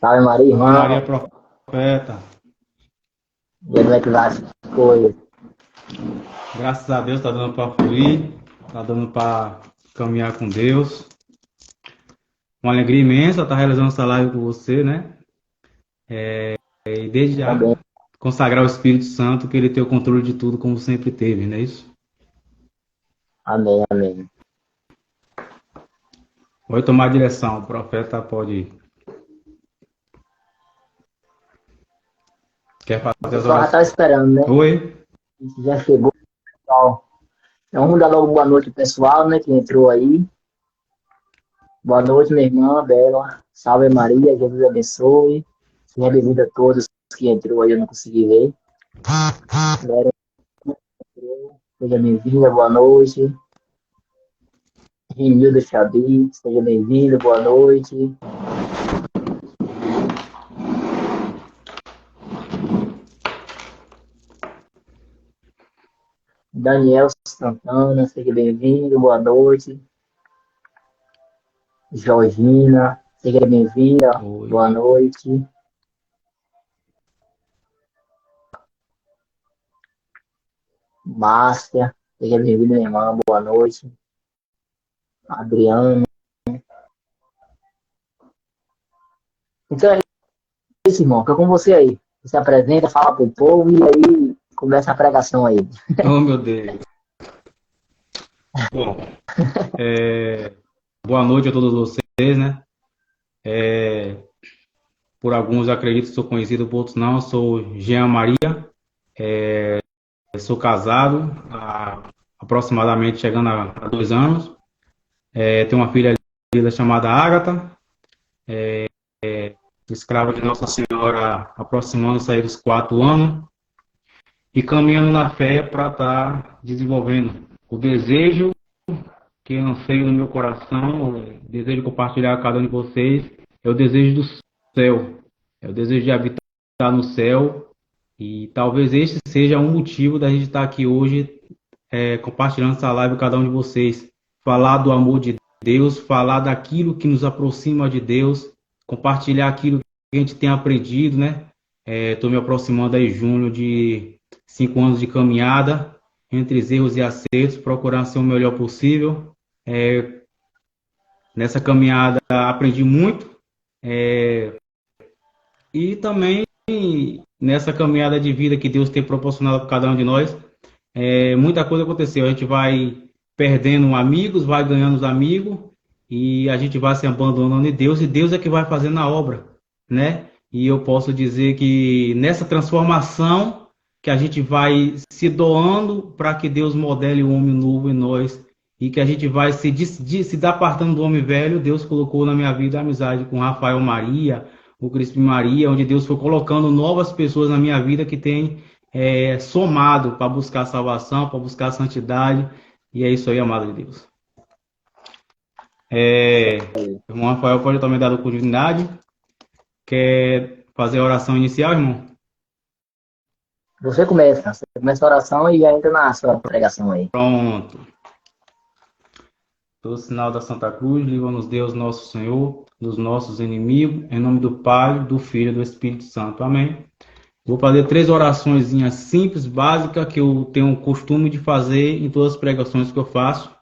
Salve Maria, Ave Maria, irmão. profeta. E aí, como é que vai as coisas? Graças a Deus tá dando para fluir, tá dando para caminhar com Deus. Uma alegria imensa estar realizando essa live com você, né? E desde já Também. consagrar o Espírito Santo, que ele tem o controle de tudo, como sempre teve, não é isso? Amém, amém. Vai tomar a direção, o profeta pode ir. Quer O fazer as pessoal já tá orações? esperando, né? Oi? A gente já chegou, pessoal. Então, vamos dar logo boa noite pro pessoal, né, que entrou aí. Boa noite, minha irmã, Bela. Salve Maria, Jesus abençoe. Seja bem-vindo a todos que entrou aí, eu não consegui ver. Galera, entrou, seja bem-vinda, boa noite. Renildo Xabi, seja bem-vindo, boa noite. Daniel Santana, seja bem-vindo, boa noite. Georgina, seja bem-vinda, Oi. boa noite. Márcia, seja bem-vinda, minha irmã, boa noite. Adriano. Então é isso, irmão, fica com você aí. Você se apresenta, fala pro povo e aí começa a pregação aí. Oh, meu Deus. Bom, boa noite a todos vocês, né? Por alguns eu acredito que sou conhecido, por outros não. Eu sou Jean Maria. Eu sou casado há aproximadamente chegando a 2 anos. Tenho uma filha linda chamada Ágata, escrava de Nossa Senhora, aproximando-se aí dos 4 anos e caminhando na fé para estar desenvolvendo o desejo que anseio no meu coração, o desejo de compartilhar com cada um de vocês, é o desejo do céu, é o desejo de habitar no céu. E talvez este seja um motivo da gente estar aqui hoje compartilhando essa live com cada um de vocês. Falar do amor de Deus, falar daquilo que nos aproxima de Deus, compartilhar aquilo que a gente tem aprendido, né? Estou me aproximando aí, junho, de 5 anos de caminhada, entre erros e acertos, procurando ser o melhor possível. Nessa caminhada aprendi muito, e também nessa caminhada de vida que Deus tem proporcionado para cada um de nós, muita coisa aconteceu. A gente vai perdendo amigos, vai ganhando os amigos e a gente vai se abandonando em Deus e Deus é que vai fazendo a obra, né? E eu posso dizer que nessa transformação que a gente vai se doando para que Deus modele o homem novo em nós e que a gente vai se apartando do homem velho. Deus colocou na minha vida a amizade com Rafael Maria, o Crispim Maria, onde Deus foi colocando novas pessoas na minha vida que tem somado para buscar salvação, para buscar santidade. E é isso aí, amado de Deus. O irmão Rafael pode também dar continuidade. Quer fazer a oração inicial, irmão? Você começa a oração e já entra na sua pregação aí. Pronto. Pelo sinal da Santa Cruz, livra-nos Deus, nosso Senhor, dos nossos inimigos, em nome do Pai, do Filho e do Espírito Santo. Amém. Vou fazer 3 oraçõezinhas simples, básicas, que eu tenho o costume de fazer em todas as pregações que eu faço.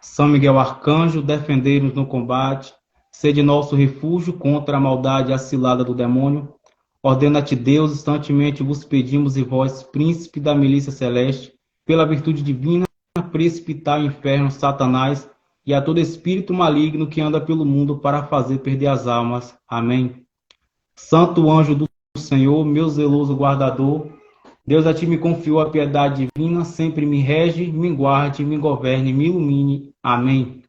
São Miguel Arcanjo, defendei-nos no combate, sede nosso refúgio contra a maldade e a cilada do demônio. Ordena-te Deus, instantemente vos pedimos, e vós, príncipe da milícia celeste, pela virtude divina, precipitar ao inferno Satanás e a todo espírito maligno que anda pelo mundo para fazer perder as almas. Amém. Santo anjo do Senhor, meu zeloso guardador, Deus a ti me confiou a piedade divina, sempre me rege, me guarde, me governe, me ilumine. Amém.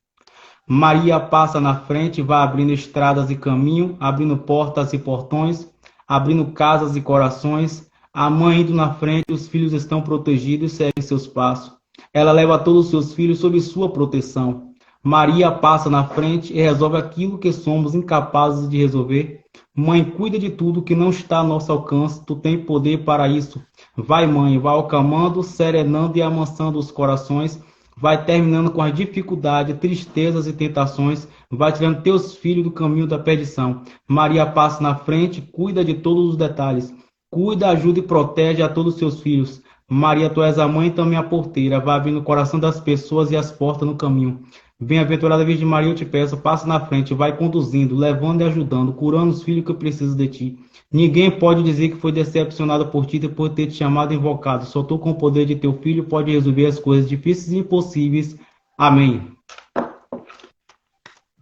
Maria passa na frente, vai abrindo estradas e caminho, abrindo portas e portões, abrindo casas e corações. A mãe indo na frente, os filhos estão protegidos e seguem seus passos. Ela leva todos os seus filhos sob sua proteção. Maria passa na frente e resolve aquilo que somos incapazes de resolver. Mãe, cuida de tudo que não está ao nosso alcance, tu tem poder para isso. Vai, mãe, vai acalmando, serenando e amansando os corações. vai terminando com as dificuldades, tristezas e tentações, vai tirando teus filhos do caminho da perdição. Maria passa na frente, cuida de todos os detalhes, cuida, ajuda e protege a todos os seus filhos. Maria, tu és a mãe e também a porteira, vai abrindo o coração das pessoas e as portas no caminho. Bem-aventurada Virgem Maria, eu te peço, passa na frente, vai conduzindo, levando e ajudando, curando os filhos que precisam de ti. Ninguém pode dizer que foi decepcionado por ti depois de ter te chamado e invocado. Só tu com o poder de teu filho pode resolver as coisas difíceis e impossíveis. Amém.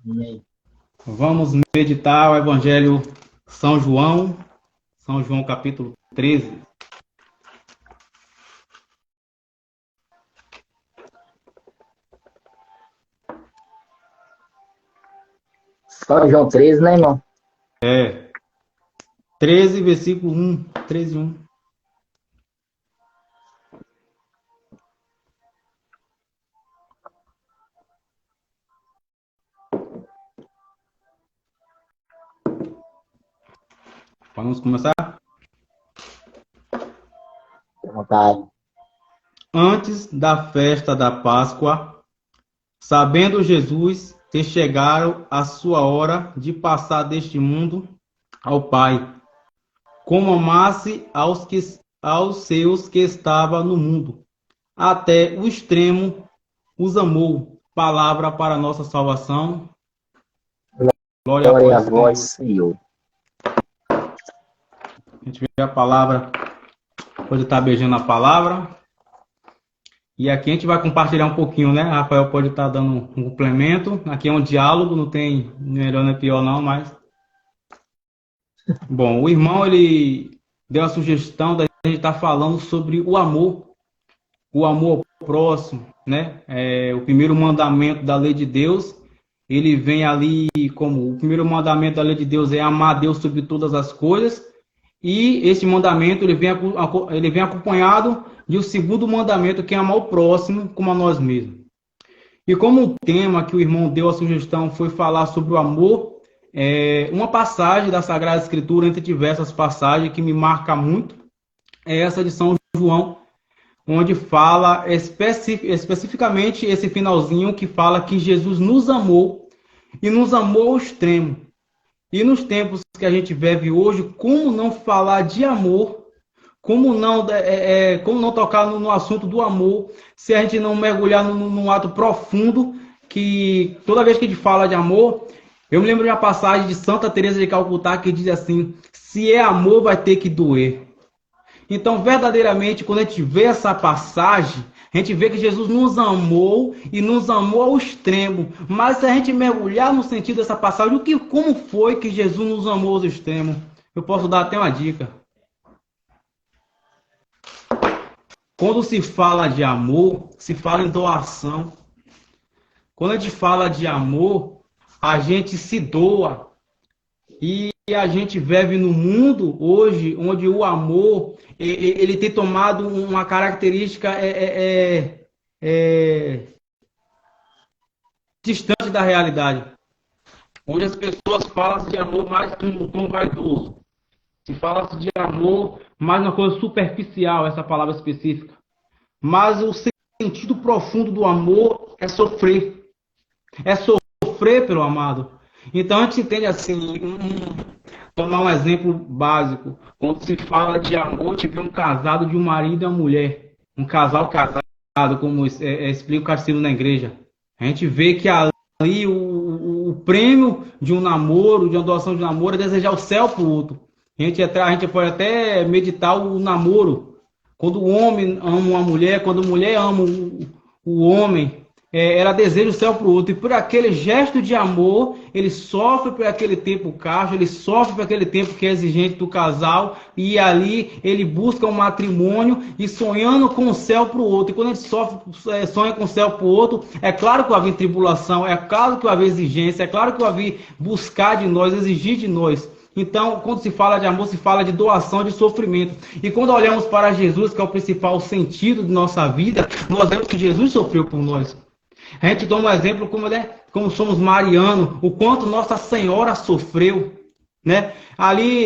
Amém. Vamos meditar o Evangelho São João capítulo 13. São João 13, né, irmão? 13, versículo 1. 13, 1. Vamos começar? À vontade. Antes da festa da Páscoa, sabendo Jesus que chegaram a sua hora de passar deste mundo ao Pai, como amasse aos seus que estavam no mundo, até o extremo os amou. Palavra para a nossa salvação. Glória Glória a Senhor. vós, Senhor. A gente vê a palavra, pode estar beijando a palavra. E aqui a gente vai compartilhar um pouquinho, né? Rafael pode estar dando um complemento. Aqui é um diálogo, não tem melhor nem pior não, mas... Bom, o irmão, ele deu a sugestão da gente estar falando sobre o amor ao próximo, né? O primeiro mandamento da lei de Deus, ele vem ali como... O primeiro mandamento da lei de Deus é amar a Deus sobre todas as coisas. E esse mandamento, ele vem acompanhado de o segundo mandamento, que é amar o próximo como a nós mesmos. E como o tema que o irmão deu a sugestão foi falar sobre o amor, uma passagem da Sagrada Escritura, entre diversas passagens, que me marca muito, é essa de São João, onde fala especificamente esse finalzinho que fala que Jesus nos amou e nos amou ao extremo. E nos tempos que a gente vive hoje, como não falar de amor, como não tocar no assunto do amor, se a gente não mergulhar num ato profundo, que toda vez que a gente fala de amor, eu me lembro de uma passagem de Santa Teresa de Calcutá que diz assim: se é amor, vai ter que doer. Então, verdadeiramente, quando a gente vê essa passagem, a gente vê que Jesus nos amou e nos amou ao extremo. Mas se a gente mergulhar no sentido dessa passagem, como foi que Jesus nos amou ao extremo? Eu posso dar até uma dica. Quando se fala de amor, se fala em doação. Quando a gente fala de amor, a gente se doa. E a gente vive no mundo hoje onde o amor ele tem tomado uma característica distante da realidade. Onde as pessoas falam de amor mais com um tom vaidoso. Se fala de amor mais uma coisa superficial, essa palavra específica. Mas o sentido profundo do amor é sofrer. É sofrer pelo amado. Então a gente entende assim, tomar um exemplo básico. Quando se fala de amor, tiver um casado de um marido e uma mulher. Um casal casado, como explica o catecismo na igreja. A gente vê que ali o prêmio de um namoro, de uma doação de namoro, é desejar o céu para o outro. A gente pode até meditar o namoro. Quando o homem ama uma mulher, quando a mulher ama o homem, ela deseja o céu para o outro. E por aquele gesto de amor, ele sofre por aquele tempo casto, ele sofre por aquele tempo que é exigente do casal. E ali ele busca um matrimônio e sonhando com o céu para o outro. E quando ele sonha com o céu para o outro, é claro que vai haver tribulação, é claro que vai haver exigência, é claro que vai haver buscar de nós, exigir de nós. Então, quando se fala de amor, se fala de doação, de sofrimento. E quando olhamos para Jesus, que é o principal sentido de nossa vida, nós vemos que Jesus sofreu por nós. A gente toma um exemplo como somos marianos, o quanto Nossa Senhora sofreu, né? Ali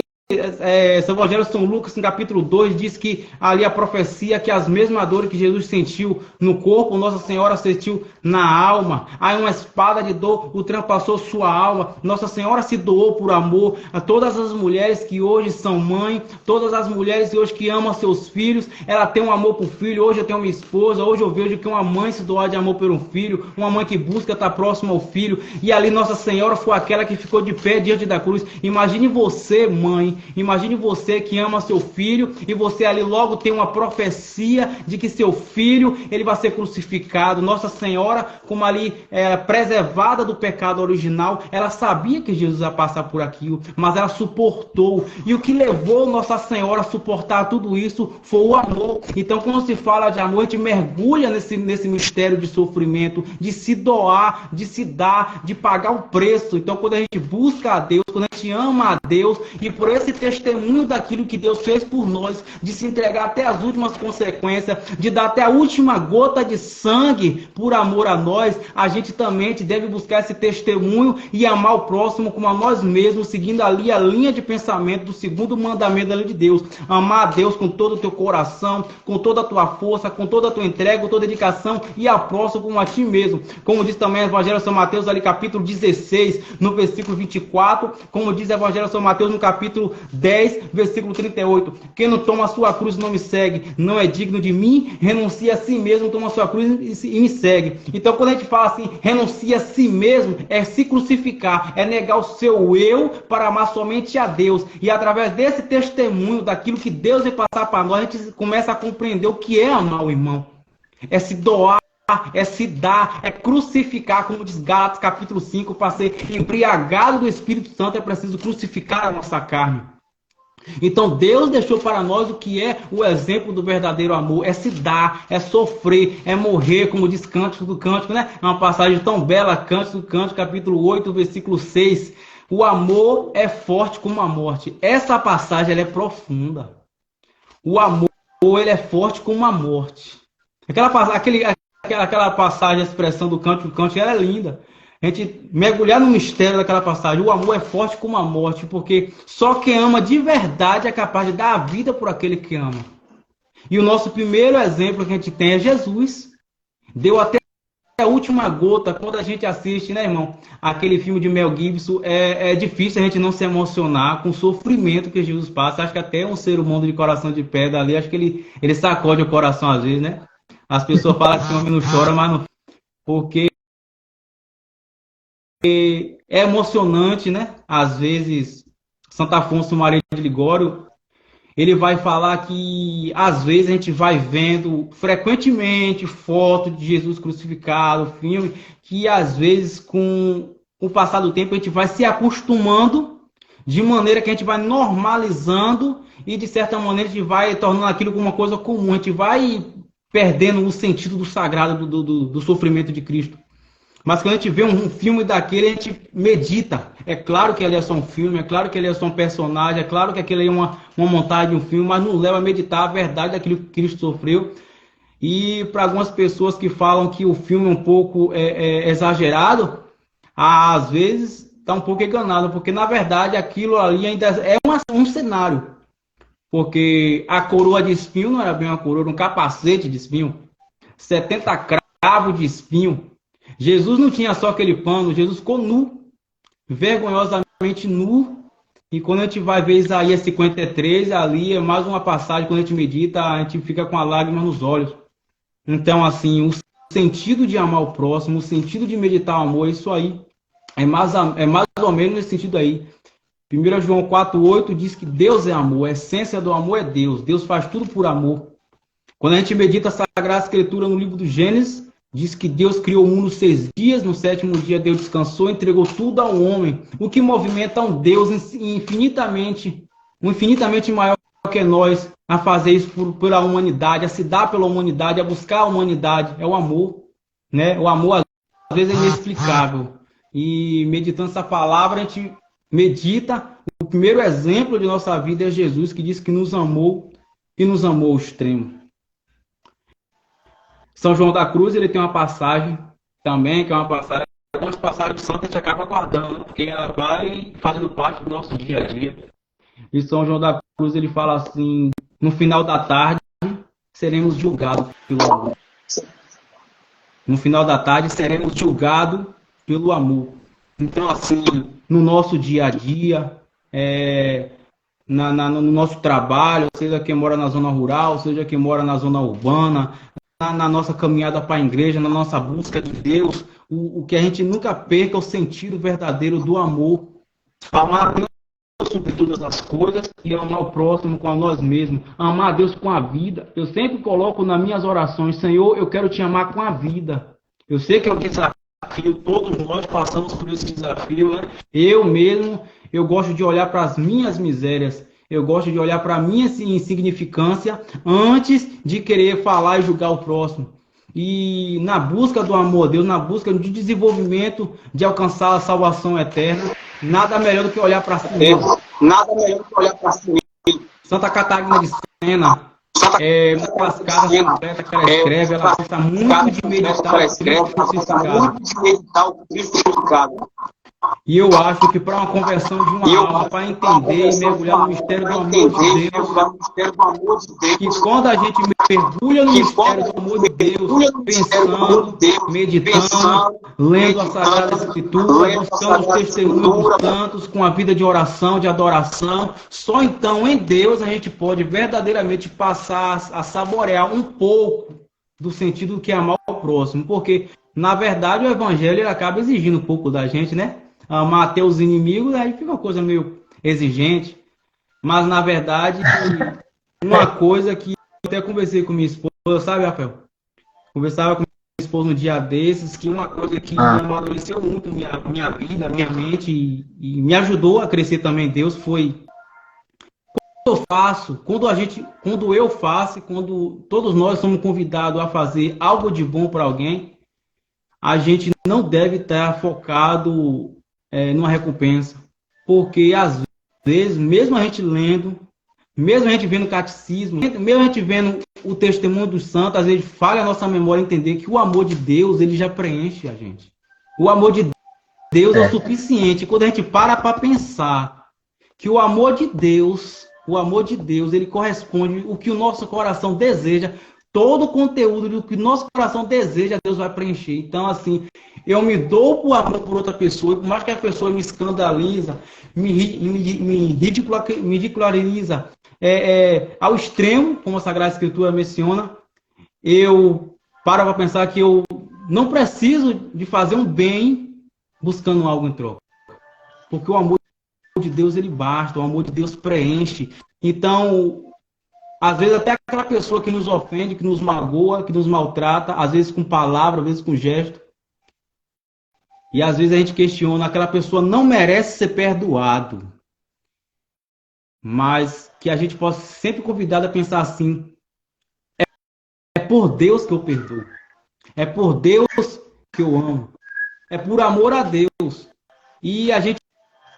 São Evangelho de São Lucas, no capítulo 2, diz que ali a profecia que as mesmas dores que Jesus sentiu no corpo, Nossa Senhora sentiu na alma. Aí uma espada de dor ultrapassou sua alma. Nossa Senhora se doou por amor a todas as mulheres que hoje são mãe, todas as mulheres que hoje que amam seus filhos. Ela tem um amor por filho. Hoje eu tenho uma esposa, hoje eu vejo que uma mãe se doar de amor por um filho, uma mãe que busca estar próxima ao filho. E ali Nossa Senhora foi aquela que ficou de pé diante da cruz. Imagine você, mãe, imagine você que ama seu filho e você ali logo tem uma profecia de que seu filho ele vai ser crucificado. Nossa Senhora, como ali preservada do pecado original, ela sabia que Jesus ia passar por aquilo, mas ela suportou. E o que levou Nossa Senhora a suportar tudo isso foi o amor. Então, quando se fala de amor, a gente mergulha nesse mistério de sofrimento, de se doar, de se dar, de pagar o preço. Então, quando a gente busca a Deus, quando a gente ama a Deus, e por esse testemunho daquilo que Deus fez por nós, de se entregar até as últimas consequências, de dar até a última gota de sangue por amor a nós, a gente também deve buscar esse testemunho e amar o próximo como a nós mesmos, seguindo ali a linha de pensamento do segundo mandamento da lei de Deus. Amar a Deus com todo o teu coração, com toda a tua força, com toda a tua entrega, com toda a dedicação, e a próximo como a ti mesmo. Como diz também o Evangelho de São Mateus, ali capítulo 16, no versículo 24, como diz o Evangelho de São Mateus no capítulo 10, versículo 38. Quem não toma a sua cruz e não me segue, não é digno de mim. Renuncia a si mesmo, toma a sua cruz e me segue. Então, quando a gente fala assim, renuncia a si mesmo, é se crucificar, é negar o seu eu para amar somente a Deus. E através desse testemunho, daquilo que Deus vai passar para nós, a gente começa a compreender o que é amar o irmão. É se doar, é se dar, é crucificar, como diz Gálatas capítulo 5, para ser embriagado do Espírito Santo é preciso crucificar a nossa carne. Então Deus deixou para nós o que é o exemplo do verdadeiro amor, é se dar, é sofrer, é morrer, como diz Cântico do Cântico, né? É uma passagem tão bela, Cântico do Cântico, capítulo 8, versículo 6. O amor é forte como a morte. Essa passagem ela é profunda. O amor ele é forte como a morte. Aquela passagem, a expressão do Cântico do Cântico, ela é linda. A gente mergulhar no mistério daquela passagem. O amor é forte como a morte, porque só quem ama de verdade é capaz de dar a vida por aquele que ama. E o nosso primeiro exemplo que a gente tem é Jesus. Deu até a última gota. Quando a gente assiste, né, irmão, aquele filme de Mel Gibson, é difícil a gente não se emocionar com o sofrimento que Jesus passa. Acho que até um ser humano de coração de pedra ali, acho que ele sacode o coração às vezes, né? As pessoas falam que o homem não chora, mas não... Porque é emocionante, né? Às vezes, Santo Afonso Maria de Ligório, ele vai falar que, às vezes, a gente vai vendo frequentemente foto de Jesus crucificado, filme, que, às vezes, com o passar do tempo, a gente vai se acostumando, de maneira que a gente vai normalizando e, de certa maneira, a gente vai tornando aquilo como uma coisa comum, a gente vai perdendo o sentido do sagrado do sofrimento de Cristo. Mas quando a gente vê um filme daquele, a gente medita. É claro que ele é só um filme, é claro que ele é só um personagem, é claro que aquele é uma montagem de um filme, mas nos leva a meditar a verdade daquilo que Cristo sofreu. E para algumas pessoas que falam que o filme é um pouco exagerado, às vezes está um pouco enganado, porque na verdade aquilo ali ainda é um cenário. Porque a coroa de espinho não era bem uma coroa, era um capacete de espinho. 70 cravos de espinho. Jesus não tinha só aquele pano, Jesus ficou nu, vergonhosamente nu. E quando a gente vai ver Isaías 53, ali é mais uma passagem, quando a gente medita, a gente fica com a lágrima nos olhos. Então, assim, o sentido de amar o próximo, o sentido de meditar o amor, isso aí, é mais ou menos nesse sentido aí. 1 João 4,8 diz que Deus é amor, a essência do amor é Deus. Deus faz tudo por amor. Quando a gente medita a Sagrada Escritura no livro do Gênesis, diz que Deus criou o mundo 6 dias, no 7º dia Deus descansou, entregou tudo ao homem. O que movimenta um Deus infinitamente maior que nós a fazer isso pela humanidade, a se dar pela humanidade, a buscar a humanidade. É o amor, né? O amor às vezes é inexplicável. E meditando essa palavra, a gente medita. O primeiro exemplo de nossa vida é Jesus, que diz que nos amou e nos amou ao extremo. São João da Cruz, ele tem uma passagem também, que é uma passagem, algumas passagens do santo a gente acaba guardando, porque ela vai fazendo parte do nosso dia a dia. E São João da Cruz, ele fala assim, no final da tarde, seremos julgados pelo amor. No final da tarde, seremos julgados pelo amor. Então, assim, no nosso dia a dia, no nosso trabalho, seja quem mora na zona rural, seja quem mora na zona urbana, na nossa caminhada para a igreja, na nossa busca de Deus, o que a gente nunca perca é o sentido verdadeiro do amor. Amar a Deus sobre todas as coisas e amar o próximo com a nós mesmos. Amar a Deus com a vida. Eu sempre coloco nas minhas orações, Senhor, eu quero te amar com a vida. Eu sei que é um desafio, todos nós passamos por esse desafio, né? Eu mesmo, eu gosto de olhar para as minhas misérias, eu gosto de olhar para a minha insignificância antes de querer falar e julgar o próximo. E na busca do amor a Deus, na busca de desenvolvimento, de alcançar a salvação eterna, nada melhor do que olhar para si mesmo. Nada melhor do que olhar para si mesmo. Santa Catarina de Sena, uma das cartas completas que ela escreve, ela gosta muito de meditar o Cristo crucificado. E eu acho que para uma conversão de uma alma, para entender e mergulhar no mistério do amor de Deus, que quando a gente mergulha no mistério do amor de Deus, pensando, meditando, lendo a Sagrada Escritura, buscando os testemunhos dos santos, com a vida de oração, de adoração, só então em Deus a gente pode verdadeiramente passar a saborear um pouco do sentido do que é amar o próximo, porque na verdade o Evangelho acaba exigindo um pouco da gente, né? Amar até os inimigos, aí fica uma coisa meio exigente. Mas, na verdade, uma coisa que eu até conversei com minha esposa, sabe, Rafael? Conversava com minha esposa um dia desses, que uma coisa que amadureceu muito minha vida, minha mente, e me ajudou a crescer também em Deus, foi quando eu faço, quando todos nós somos convidados a fazer algo de bom para alguém, a gente não deve estar focado numa recompensa, porque às vezes, mesmo a gente lendo, mesmo a gente vendo o catecismo, mesmo a gente vendo o testemunho dos santos, às vezes falha a nossa memória entender que o amor de Deus, ele já preenche a gente. O amor de Deus é o suficiente. Quando a gente para pensar que o amor de Deus, ele corresponde ao que o nosso coração deseja, todo o conteúdo do que o nosso coração deseja, Deus vai preencher. Então, assim, eu me dou por amor por outra pessoa, e por mais que a pessoa me escandaliza, me ridiculariza ao extremo, como a Sagrada Escritura menciona, eu paro para pensar que eu não preciso de fazer um bem buscando algo em troca. Porque o amor de Deus, ele basta, o amor de Deus preenche. Então, às vezes até aquela pessoa que nos ofende, que nos magoa, que nos maltrata, às vezes com palavra, às vezes com gesto. E às vezes a gente questiona, aquela pessoa não merece ser perdoado. Mas que a gente possa ser sempre convidado a pensar assim, é por Deus que eu perdoo. É por Deus que eu amo. É por amor a Deus. E a gente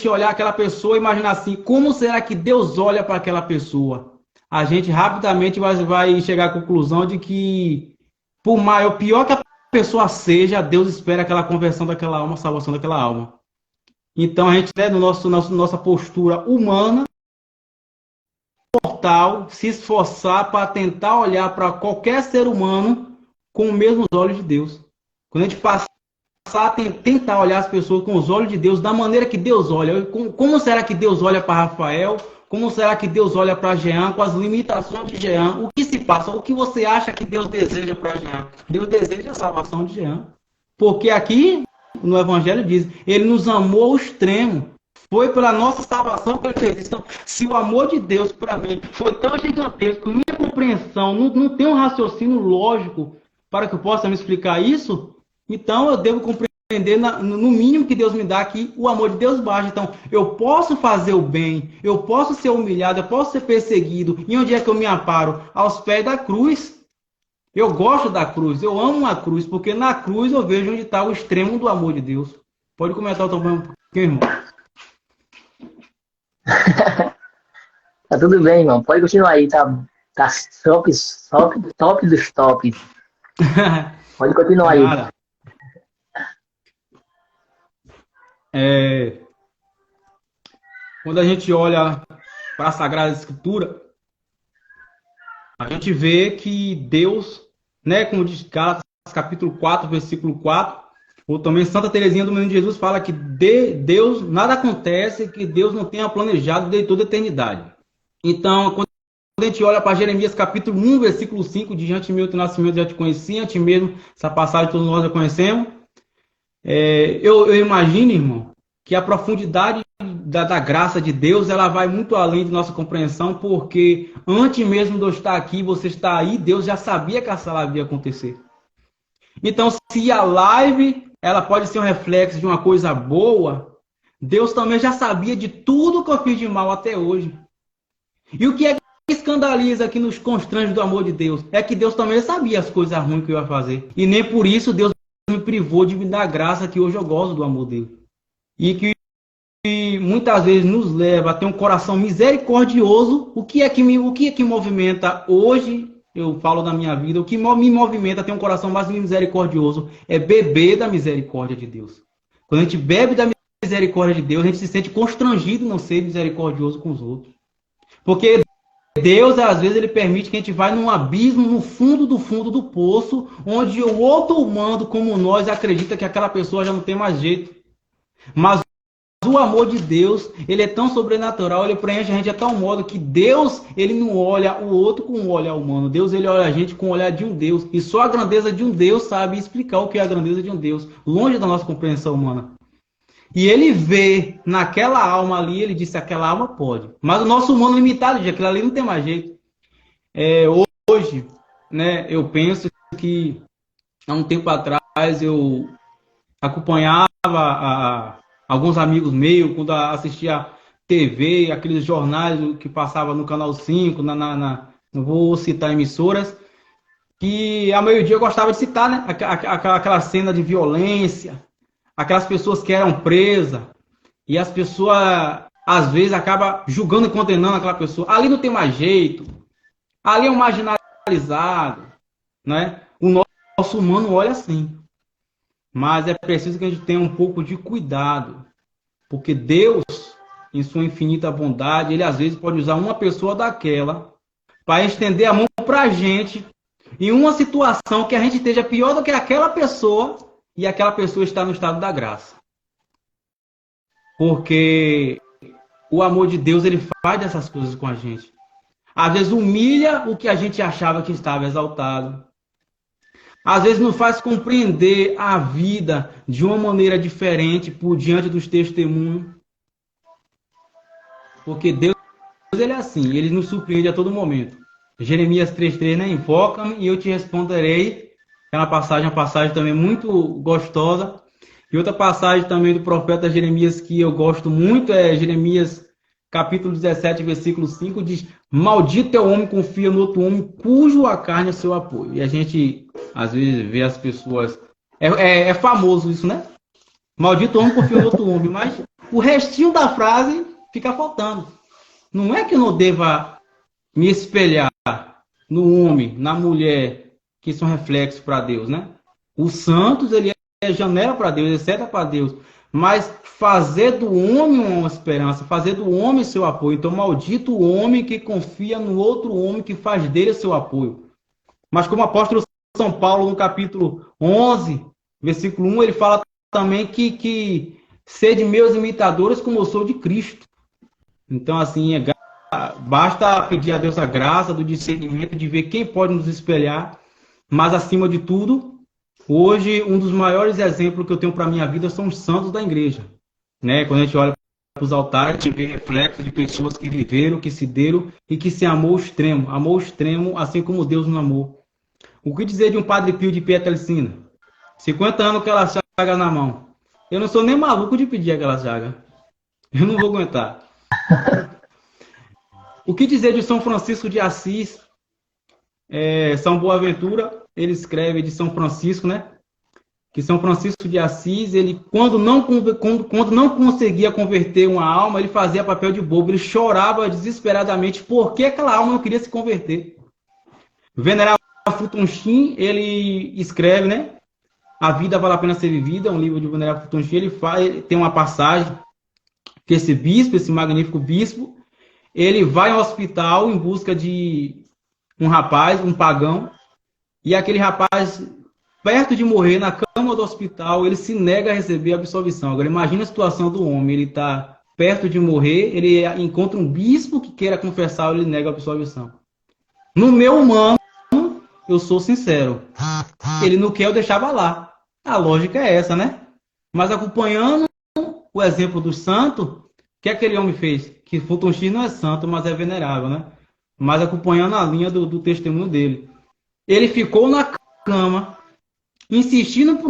olhar aquela pessoa e imaginar assim, como será que Deus olha para aquela pessoa? A gente rapidamente vai chegar à conclusão de que, por maior, pior que a pessoa seja, Deus espera aquela conversão daquela alma, a salvação daquela alma. Então a gente, né, nossa postura humana, mortal, se esforçar para tentar olhar para qualquer ser humano com os mesmos olhos de Deus. Quando a gente passar a tentar olhar as pessoas com os olhos de Deus, da maneira que Deus olha, como será que Deus olha para Rafael? Como será que Deus olha para Jean, com as limitações de Jean? O que se passa? O que você acha que Deus deseja para Jean? Deus deseja a salvação de Jean. Porque aqui, no Evangelho diz, ele nos amou ao extremo. Foi pela nossa salvação que ele fez. Então, se o amor de Deus para mim foi tão gigantesco, minha compreensão não tem um raciocínio lógico para que eu possa me explicar isso, então eu devo compreender no mínimo que Deus me dá que o amor de Deus basta. Então, eu posso fazer o bem, eu posso ser humilhado, eu posso ser perseguido. E onde é que eu me amparo? Aos pés da cruz. Eu gosto da cruz, eu amo a cruz, porque na cruz eu vejo onde está o extremo do amor de Deus. Pode comentar o problema um pouquinho, irmão. Tá tudo bem, irmão. Pode continuar aí, tá top dos tops. Pode continuar aí. Cara, quando a gente olha para a Sagrada Escritura, a gente vê que Deus, né, como diz Gálatas, capítulo 4, versículo 4, ou também Santa Teresinha do Menino Jesus fala que Deus, nada acontece que Deus não tenha planejado desde toda a eternidade. Então, quando a gente olha para Jeremias capítulo 1, versículo 5, de antes mesmo do nascimento já te conhecia, antes mesmo, essa passagem todos nós já conhecemos, eu imagino, irmão, que a profundidade da graça de Deus, ela vai muito além de nossa compreensão, porque antes mesmo de eu estar aqui, você está aí, Deus já sabia que essa live ia acontecer. Então, se a live, ela pode ser um reflexo de uma coisa boa, Deus também já sabia de tudo que eu fiz de mal até hoje. E o que é que escandaliza, que nos constrange do amor de Deus, é que Deus também sabia as coisas ruins que eu ia fazer. E nem por isso Deus me privou de me dar graça, que hoje eu gosto do amor dele. E que muitas vezes nos leva a ter um coração misericordioso. O que é que movimenta hoje, eu falo da minha vida, o que me movimenta a ter um coração mais misericordioso é beber da misericórdia de Deus. Quando a gente bebe da misericórdia de Deus, a gente se sente constrangido em não ser misericordioso com os outros. Porque Deus, às vezes, ele permite que a gente vá num abismo, no fundo do poço, onde o outro humano, como nós, acredita que aquela pessoa já não tem mais jeito. Mas o amor de Deus, ele é tão sobrenatural, ele preenche a gente de tal modo que Deus, ele não olha o outro com um olhar humano. Deus, ele olha a gente com o olhar de um Deus. E só a grandeza de um Deus sabe explicar o que é a grandeza de um Deus, longe da nossa compreensão humana. E ele vê naquela alma ali, ele disse, aquela alma pode. Mas o nosso humano limitado, aquilo ali não tem mais jeito. Hoje, né, eu penso que há um tempo atrás eu acompanhava alguns amigos meus, quando assistia TV, aqueles jornais que passavam no Canal 5, não vou citar emissoras, que ao meio-dia eu gostava de citar, né, aquela cena de violência, aquelas pessoas que eram presas, e as pessoas, às vezes, acabam julgando e condenando aquela pessoa. Ali não tem mais jeito, ali é um marginalizado, né? O nosso humano olha assim. Mas é preciso que a gente tenha um pouco de cuidado, porque Deus, em sua infinita bondade, ele às vezes pode usar uma pessoa daquela para estender a mão para a gente em uma situação que a gente esteja pior do que aquela pessoa, e aquela pessoa está no estado da graça. Porque o amor de Deus, ele faz dessas coisas com a gente. Às vezes humilha o que a gente achava que estava exaltado. Às vezes nos faz compreender a vida de uma maneira diferente por diante dos testemunhos. Porque Deus, ele é assim, ele nos surpreende a todo momento. Jeremias 3,3, né? Invoca-me e eu te responderei. É uma passagem também muito gostosa. E outra passagem também do profeta Jeremias que eu gosto muito é Jeremias capítulo 17, versículo 5, diz: maldito é o homem que confia no outro homem, cujo a carne é seu apoio. E a gente, às vezes, vê as pessoas... É famoso isso, né? Maldito o homem que confia no outro homem. Mas o restinho da frase fica faltando. Não é que eu não deva me espelhar no homem, na mulher, que são reflexos para Deus, né? Os santos, ele é janela para Deus, etc. para Deus. Mas fazer do homem uma esperança, fazer do homem seu apoio. Então, maldito o homem que confia no outro homem, que faz dele seu apoio. Mas como o apóstolo São Paulo, no capítulo 11, versículo 1, ele fala também que sede meus imitadores como eu sou de Cristo. Então, assim, basta pedir a Deus a graça do discernimento, de ver quem pode nos espelhar. Mas, acima de tudo, hoje, um dos maiores exemplos que eu tenho para a minha vida são os santos da igreja. Né? Quando a gente olha para os altares, a gente vê reflexos de pessoas que viveram, que se deram e que se amou ao extremo, assim como Deus nos amou. O que dizer de um Padre Pio de Pietrelcina? 50 anos com aquela chaga na mão. Eu não sou nem maluco de pedir aquela chaga. Eu não vou aguentar. O que dizer de São Francisco de Assis? São Boaventura, ele escreve de São Francisco, né? Que São Francisco de Assis, ele quando não conseguia converter uma alma, ele fazia papel de bobo, ele chorava desesperadamente porque aquela alma não queria se converter. Venerável Futonchim, ele escreve, né? A vida vale a pena ser vivida, um livro de Venerável Futonchim, ele tem uma passagem que esse bispo, esse magnífico bispo, ele vai ao hospital em busca de um rapaz, um pagão, e aquele rapaz, perto de morrer, na cama do hospital, ele se nega a receber a absolvição. Agora, imagina a situação do homem, ele está perto de morrer, ele encontra um bispo que queira confessar, ele nega a absolvição. No meu humano, eu sou sincero, ele não quer, eu deixava lá. A lógica é essa, né? Mas acompanhando o exemplo do santo, o que aquele homem fez? Que Fulton Sheen não é santo, mas é venerável, né? Mas acompanhando a linha do testemunho dele. Ele ficou na cama, insistindo para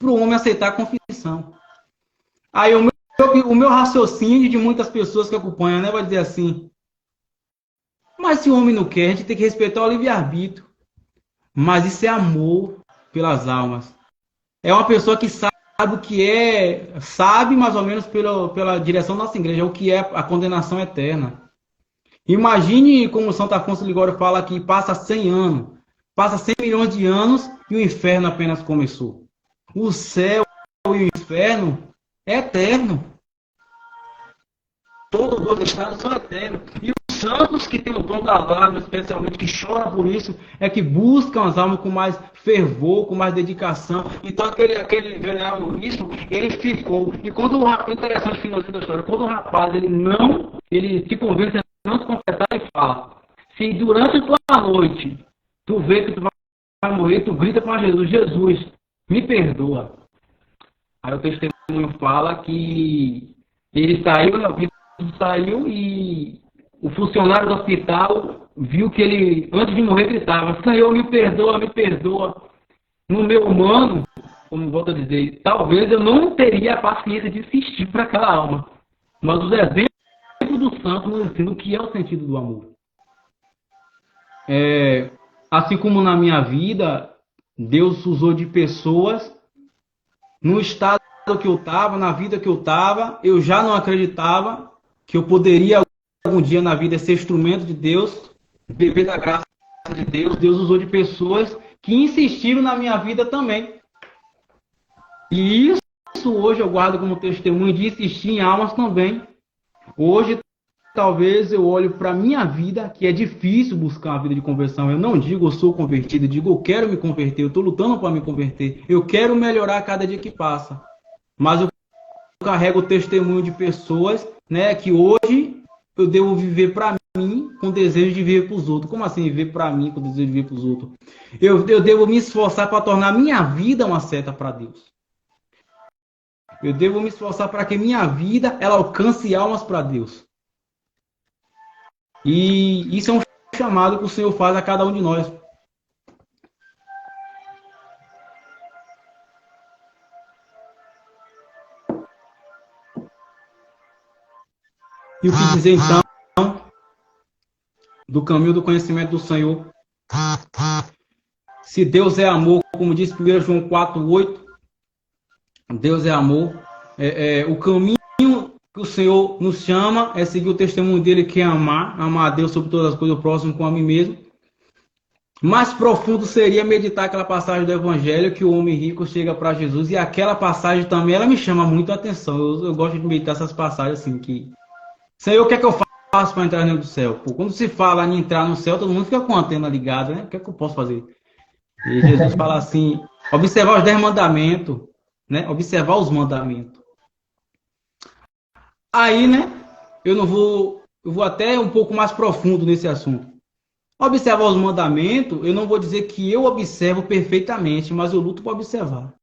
o homem aceitar a confissão. Aí o meu raciocínio de muitas pessoas que acompanham, né, vai dizer assim, mas se o homem não quer, a gente tem que respeitar o livre-arbítrio. Mas isso é amor pelas almas. É uma pessoa que sabe o que é, sabe mais ou menos pela direção da nossa igreja, o que é a condenação eterna. Imagine como Santo Afonso Ligório fala que passa 100 anos, passa 100 milhões de anos e o inferno apenas começou. O céu e o inferno é eterno. Todos os dois estados são eternos. E os santos que têm o dom da lágrima, especialmente, que choram por isso, é que buscam as almas com mais fervor, com mais dedicação. Então aquele venerável bispo, ele ficou. E quando o rapaz, interessante finalzinho da história, quando o rapaz ele se convence a não se confessar e fala, se durante a tua noite tu vê que tu vai morrer, tu grita para Jesus, Jesus, me perdoa. Aí o testemunho fala que ele saiu e o funcionário do hospital viu que ele, antes de morrer, gritava, Senhor, me perdoa, me perdoa. No meu humano, como volto a dizer, talvez eu não teria a paciência de insistir para aquela alma. Mas os exemplos do santo nos ensinam o que é o sentido do amor. Assim como na minha vida, Deus usou de pessoas no estado que eu estava, na vida que eu estava, eu já não acreditava que eu poderia algum dia na vida ser instrumento de Deus, beber da graça de Deus. Deus usou de pessoas que insistiram na minha vida também. E isso hoje eu guardo como testemunho de insistir em almas também. Hoje, talvez eu olho para a minha vida, que é difícil buscar uma vida de conversão. Eu não digo eu sou convertido, eu digo eu quero me converter, eu estou lutando para me converter. Eu quero melhorar cada dia que passa. Mas eu carrego o testemunho de pessoas, né, que hoje eu devo viver para mim com desejo de viver para os outros. Como assim viver para mim com desejo de viver para os outros? Eu devo me esforçar para tornar minha vida uma seta para Deus. Eu devo me esforçar para que minha vida ela alcance almas para Deus. E isso é um chamado que o Senhor faz a cada um de nós. E o que dizer então do caminho do conhecimento do Senhor? Se Deus é amor, como diz 1 João 4:8, Deus é amor. O caminho que o Senhor nos chama é seguir o testemunho dele, que é amar a Deus sobre todas as coisas, o próximo com a mim mesmo. Mais profundo seria meditar aquela passagem do Evangelho que o homem rico chega para Jesus, e aquela passagem também ela me chama muito a atenção. Eu gosto de meditar essas passagens assim, que Senhor, o que é que eu faço para entrar no céu? Pô, quando se fala em entrar no céu, todo mundo fica com a antena ligada, né? O que é que eu posso fazer? E Jesus fala assim, observar os 10 mandamentos, né? Observar os mandamentos. Aí, né? Eu vou até um pouco mais profundo nesse assunto. Observar os mandamentos, eu não vou dizer que eu observo perfeitamente, mas eu luto para observar.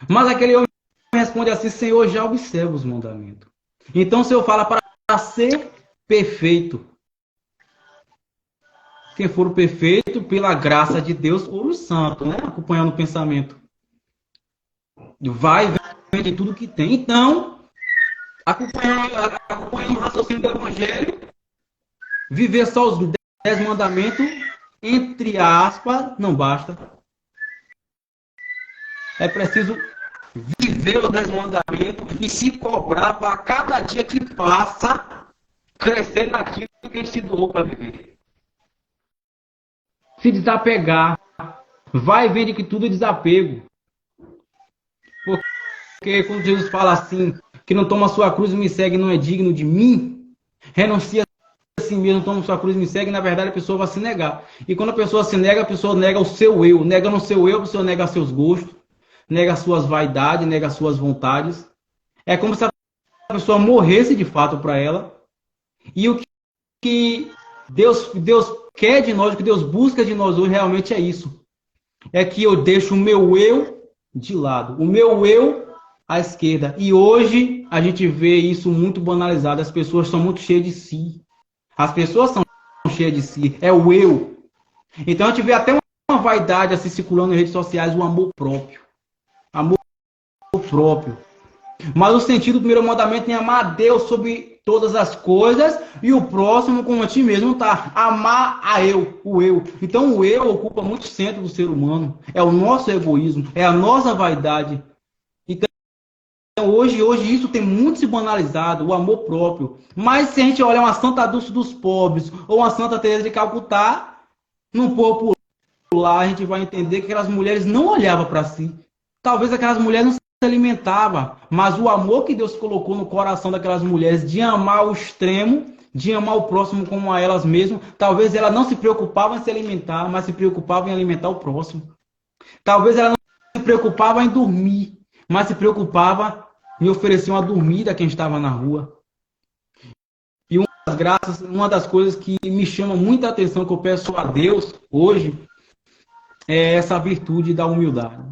Mas aquele homem responde assim, Senhor, já observo os mandamentos. Então o Senhor fala para ser perfeito. Quem for o perfeito, pela graça de Deus, ou os santos, né? Acompanhando o pensamento. Vai, vende tudo que tem. Então, acompanhando o raciocínio do Evangelho, viver só os 10 mandamentos, entre aspas, não basta. É preciso viver os 10 mandamentos e se cobrar para cada dia que passa, crescer naquilo que ele se doou para viver. Se desapegar. Vai ver de que tudo é desapego. Porque quando Jesus fala assim, que não toma sua cruz e me segue não é digno de mim, renuncia assim mesmo, toma sua cruz e me segue, na verdade a pessoa vai se negar. E quando a pessoa se nega, a pessoa nega o seu eu. Negando o seu eu, a pessoa nega seus gostos, nega suas vaidades, nega suas vontades. É como se a pessoa morresse de fato para ela. E o que Deus quer de nós, o que Deus busca de nós hoje realmente é isso. É que eu deixo o meu eu de lado, o meu eu à esquerda. E hoje a gente vê isso muito banalizado. As pessoas são muito cheias de si. As pessoas são cheias de si. É o eu. Então a gente vê até uma vaidade assim circulando nas redes sociais, o amor próprio. Amor próprio. Mas o sentido do primeiro mandamento é amar a Deus sobre todas as coisas e o próximo como a ti mesmo, tá? Amar a eu, o eu. Então o eu ocupa muito centro do ser humano. É o nosso egoísmo, é a nossa vaidade. Então hoje isso tem muito se banalizado, o amor próprio. Mas se a gente olhar uma Santa Dulce dos Pobres ou uma Santa Teresa de Calcutá, no popular a gente vai entender que aquelas mulheres não olhavam para si. Talvez aquelas mulheres não se alimentavam, mas o amor que Deus colocou no coração daquelas mulheres de amar o extremo, de amar o próximo como a elas mesmas, talvez ela não se preocupava em se alimentar, mas se preocupava em alimentar o próximo. Talvez ela não se preocupava em dormir, mas se preocupava em oferecer uma dormida a quem estava na rua. E uma das coisas que me chama muita atenção, que eu peço a Deus hoje, é essa virtude da humildade.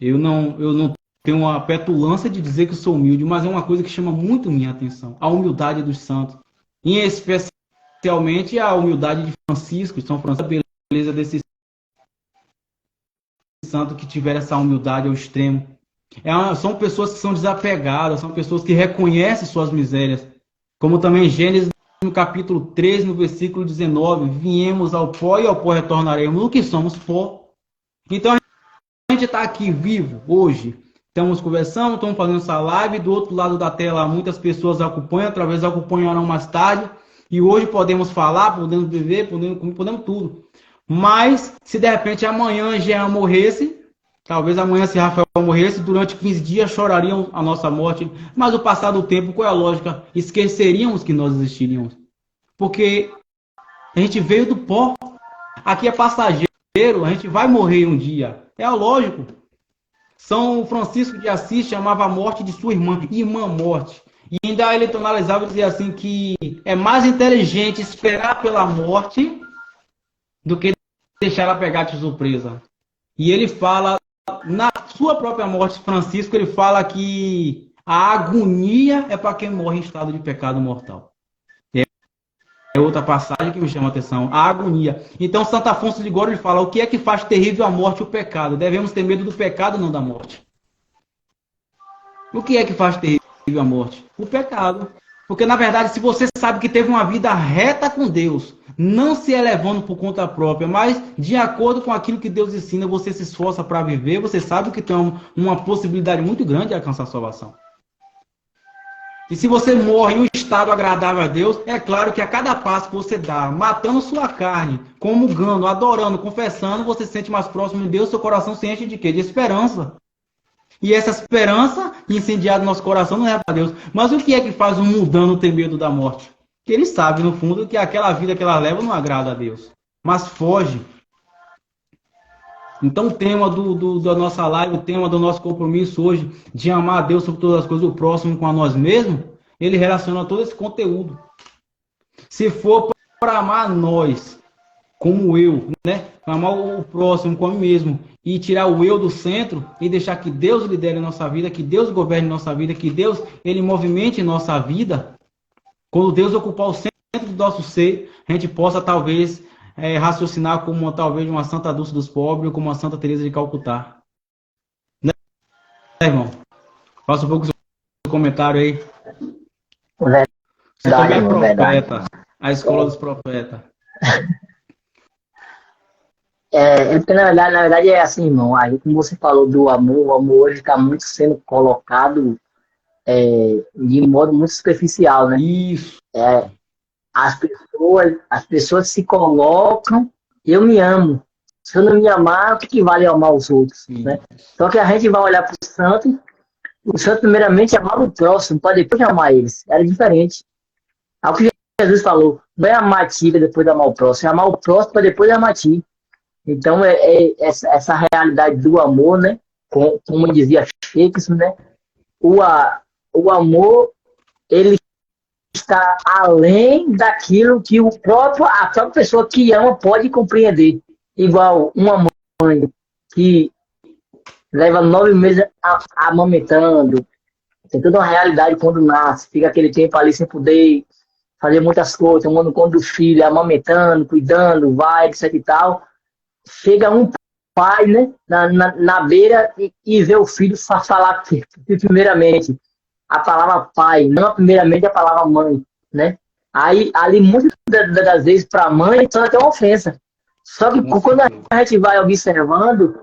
Eu não tenho a petulância de dizer que sou humilde, mas é uma coisa que chama muito minha atenção. A humildade dos santos. Em especialmente a humildade de Francisco, de São Francisco, a beleza desse santo que tiver essa humildade ao extremo. São pessoas que são desapegadas, são pessoas que reconhecem suas misérias. Como também Gênesis, no capítulo 3, no versículo 19, viemos ao pó e ao pó retornaremos. O que somos pó. Então a gente está aqui vivo hoje. Estamos conversando, estamos fazendo essa live. Do outro lado da tela, muitas pessoas acompanham, através acompanharão mais tarde. E hoje podemos falar, podemos viver, podemos tudo. Mas, se de repente amanhã Jean morresse, talvez amanhã se Rafael morresse, durante 15 dias chorariam a nossa morte. Mas o passar do tempo, qual é a lógica? Esqueceríamos que nós existiríamos. Porque a gente veio do pó. Aqui é passageiro, a gente vai morrer um dia. É lógico. São Francisco de Assis chamava a morte de sua irmã morte. E ainda ele tonalizava e dizia assim que é mais inteligente esperar pela morte do que deixar ela pegar de surpresa. E ele fala, na sua própria morte, Francisco, ele fala que a agonia é para quem morre em estado de pecado mortal. É outra passagem que me chama a atenção, a agonia. Então, Santo Afonso de Ligório fala, o que é que faz terrível a morte? O pecado. Devemos ter medo do pecado, não da morte. O que é que faz terrível a morte? O pecado. Porque, na verdade, se você sabe que teve uma vida reta com Deus, não se elevando por conta própria, mas de acordo com aquilo que Deus ensina, você se esforça para viver, você sabe que tem uma possibilidade muito grande de alcançar a salvação. E se você morre em um estado agradável a Deus, é claro que a cada passo que você dá, matando sua carne, comungando, adorando, confessando, você se sente mais próximo de Deus, seu coração se enche de quê? De esperança. E essa esperança incendiada no nosso coração não é para Deus. Mas o que é que faz um mundano ter medo da morte? Que ele sabe, no fundo, que aquela vida que ela leva não agrada a Deus. Mas foge. Então o tema da nossa live, o tema do nosso compromisso hoje, de amar a Deus sobre todas as coisas, o próximo com a nós mesmos, ele relaciona todo esse conteúdo. Se for para amar nós, como eu, né? Amar o próximo como mim mesmo, e tirar o eu do centro, e deixar que Deus lidere a nossa vida, que Deus governe a nossa vida, que Deus ele movimente nossa vida, quando Deus ocupar o centro do nosso ser, a gente possa talvez raciocinar como talvez uma Santa Dulce dos Pobres ou como uma Santa Teresa de Calcutá. Né, irmão? Faça um pouco do seu comentário aí. Verdade, Você também é profeta, verdade. a escola dos profetas. Porque na verdade é assim, irmão. Aí, como você falou do amor, o amor hoje está muito sendo colocado de modo muito superficial, né? Isso. As pessoas se colocam, eu me amo. Se eu não me amar, o que vale eu amar os outros? Né? Só que a gente vai olhar para o santo primeiramente amava o próximo, para depois amar eles. Era diferente. É o que Jesus falou. Não é amar a ti depois de amar o próximo, é amar o próximo para depois amar a ti. Então, essa realidade do amor, né? Como dizia Shakespeare, né? O amor, ele está além daquilo que a própria pessoa que ama pode compreender. Igual uma mãe que leva 9 meses amamentando, tem toda uma realidade quando nasce, fica aquele tempo ali sem poder fazer muitas coisas, tomando conta do filho, amamentando, cuidando, vai, etc e tal. Chega um pai, né, na beira e vê o filho falar primeiramente a palavra pai, não primeiramente a palavra mãe, né? Aí, ali, muitas das vezes, para a mãe, só até uma ofensa. Só que quando a gente vai observando,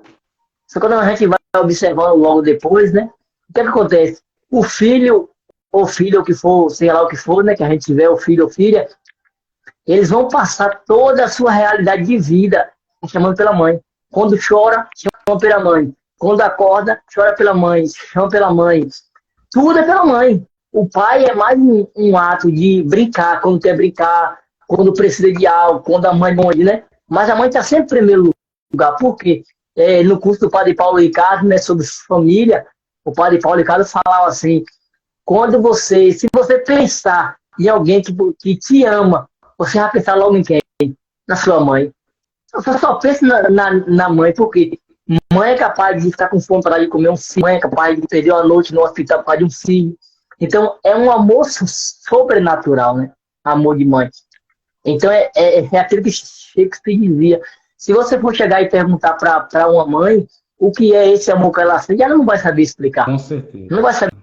logo depois, né? O que acontece? O filho, ou filha, o que for, sei lá o que for, né? Que a gente tiver, o filho ou filha, eles vão passar toda a sua realidade de vida chamando pela mãe. Quando chora, chama pela mãe. Quando acorda, chora pela mãe, chama pela mãe. Tudo é pela mãe. O pai é mais um ato de brincar, quando quer brincar, quando precisa de algo, quando a mãe morre, né? Mas a mãe está sempre em primeiro lugar. Por quê? No curso do Padre Paulo Ricardo, né, sobre família, o Padre Paulo Ricardo falava assim, se você pensar em alguém que te ama, você vai pensar logo em quem? Na sua mãe. Você só pensa na mãe, porque mãe é capaz de ficar com fome para de comer um filho, mãe é capaz de perder uma noite no hospital por causa de um filho. Então, é um amor sobrenatural, né? Amor de mãe. Então, é aquilo que Shakespeare dizia. Se você for chegar e perguntar para uma mãe o que é esse amor que ela sente, ela não vai saber explicar. Com certeza. Não vai saber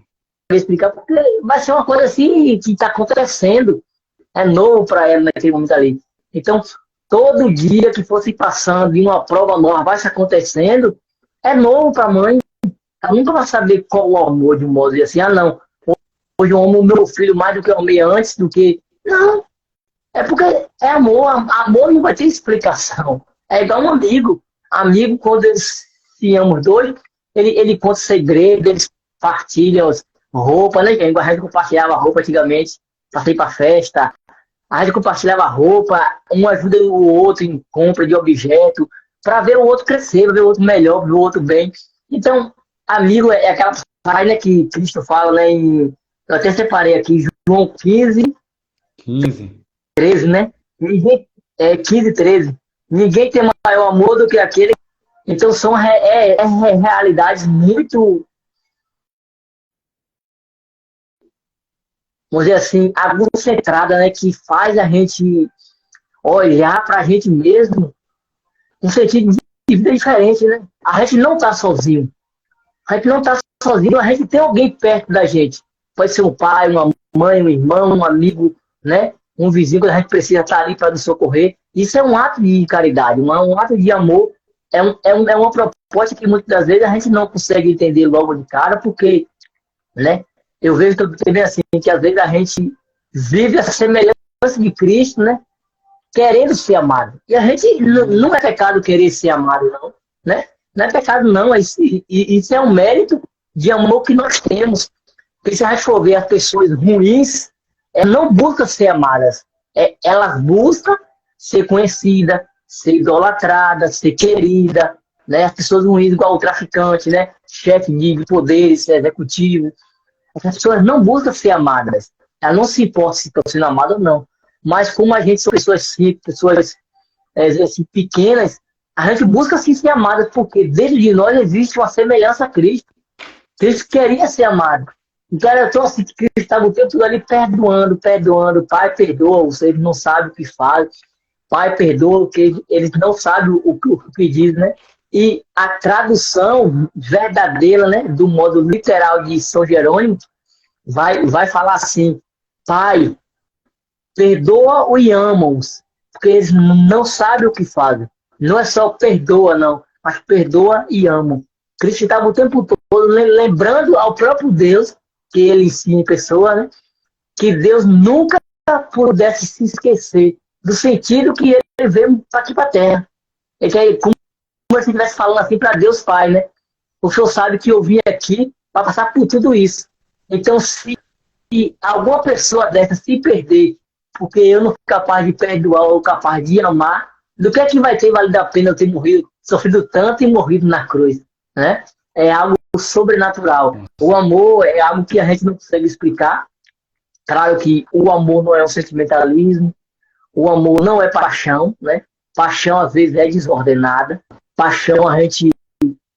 explicar, porque vai ser uma coisa assim que está acontecendo. É novo para ela naquele momento ali. Então, todo dia que fosse passando em uma prova nova, vai se acontecendo, é novo para a mãe. Ela nunca vai saber qual o amor de um modo de assim, não, hoje eu amo o meu filho mais do que eu amei antes, do que... Não, é porque é amor. Amor não vai ter explicação. É igual um amigo. Amigo, quando eles se amam os dois, ele conta segredo, eles partilham roupa, né? A gente compartilhava roupa antigamente, passei para festa, a gente compartilhava roupa, um ajuda o outro em compra de objeto, para ver o outro crescer, ver o outro melhor, ver o outro bem. Então, amigo é aquela página que Cristo fala, né? Eu até separei aqui, João 15, 13, né? 15, 13. Ninguém tem maior amor do que aquele. Então, são realidades muito, vamos dizer assim, concentrada, né? Que faz a gente olhar para a gente mesmo um sentido de vida diferente, né? A gente não está sozinho. A gente não está sozinho, a gente tem alguém perto da gente. Pode ser um pai, uma mãe, um irmão, um amigo, né? Um vizinho que a gente precisa estar ali para nos socorrer. Isso é um ato de caridade, um ato de amor. É uma proposta que muitas das vezes a gente não consegue entender logo de cara, porque, né? Eu vejo também assim, que às vezes a gente vive essa semelhança de Cristo, né? Querendo ser amado. E a gente não é pecado querer ser amado, não, né? Não é pecado, não. Isso é um mérito de amor que nós temos. Porque se a gente for ver as pessoas ruins, elas não buscam ser amadas. Elas buscam ser conhecidas, ser idolatradas, ser queridas, né? As pessoas ruins, igual o traficante, né? Chefe de poderes, executivo. As pessoas não buscam ser amadas. Elas não se importam se estão sendo amadas ou não. Mas como a gente são pessoas simples, pessoas assim, pequenas, a gente busca sim ser amada, porque dentro de nós existe uma semelhança a Cristo. Cristo queria ser amado. Então, eu assim, Cristo estava o tempo todo ali perdoando. Pai, perdoa, vocês não sabem o que fazem. Pai, perdoa, porque eles não sabem o que diz, né? E a tradução verdadeira, né, do modo literal de São Jerônimo, vai falar assim: Pai, perdoa e ama-os, porque eles não sabem o que fazem. Não é só perdoa, não, mas perdoa e ama. Cristo estava o tempo todo lembrando ao próprio Deus, que ele ensina em pessoa, né, que Deus nunca pudesse se esquecer do sentido que ele veio aqui para a Terra. Como se estivesse falando assim para Deus Pai, né? O Senhor sabe que eu vim aqui para passar por tudo isso. Então, se alguma pessoa dessa se perder porque eu não fui capaz de perdoar ou capaz de amar, do que é que vai ter valido a pena eu ter morrido, sofrido tanto e morrido na cruz, né? É algo sobrenatural. O amor é algo que a gente não consegue explicar. Claro que o amor não é um sentimentalismo, o amor não é paixão, né? Paixão às vezes é desordenada. Paixão a gente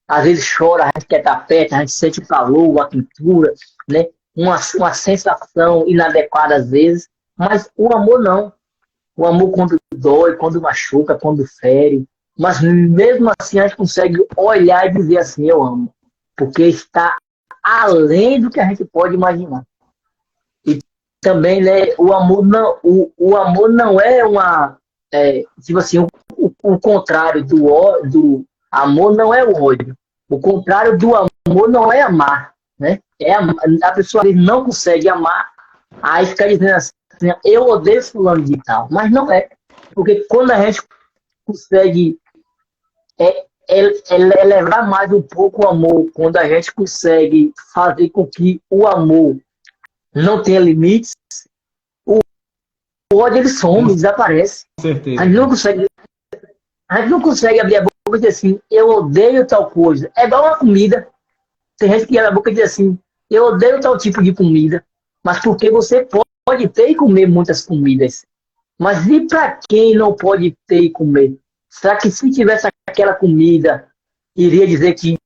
às vezes chora, a gente quer estar perto, a gente sente o calor, a quentura, né? Uma sensação inadequada às vezes. Mas o amor não. O amor quando dói, quando machuca, quando fere. Mas mesmo assim a gente consegue olhar e dizer assim, eu amo. Porque está além do que a gente pode imaginar. E também, né, o amor não é uma... tipo assim, o contrário do amor não é o ódio. O contrário do amor não é amar. Né? A pessoa não consegue amar, aí fica dizendo assim, eu odeio fulano de tal. Mas não é. Porque quando a gente consegue elevar mais um pouco o amor, quando a gente consegue fazer com que o amor não tenha limites, o ódio ele some, desaparece. Com certeza. A gente não consegue abrir a boca e dizer assim, eu odeio tal coisa. É igual uma comida. Tem gente que abre a boca e diz assim, eu odeio tal tipo de comida. Mas porque você pode ter e comer muitas comidas. Mas e para quem não pode ter e comer? Será que se tivesse aquela comida, iria dizer que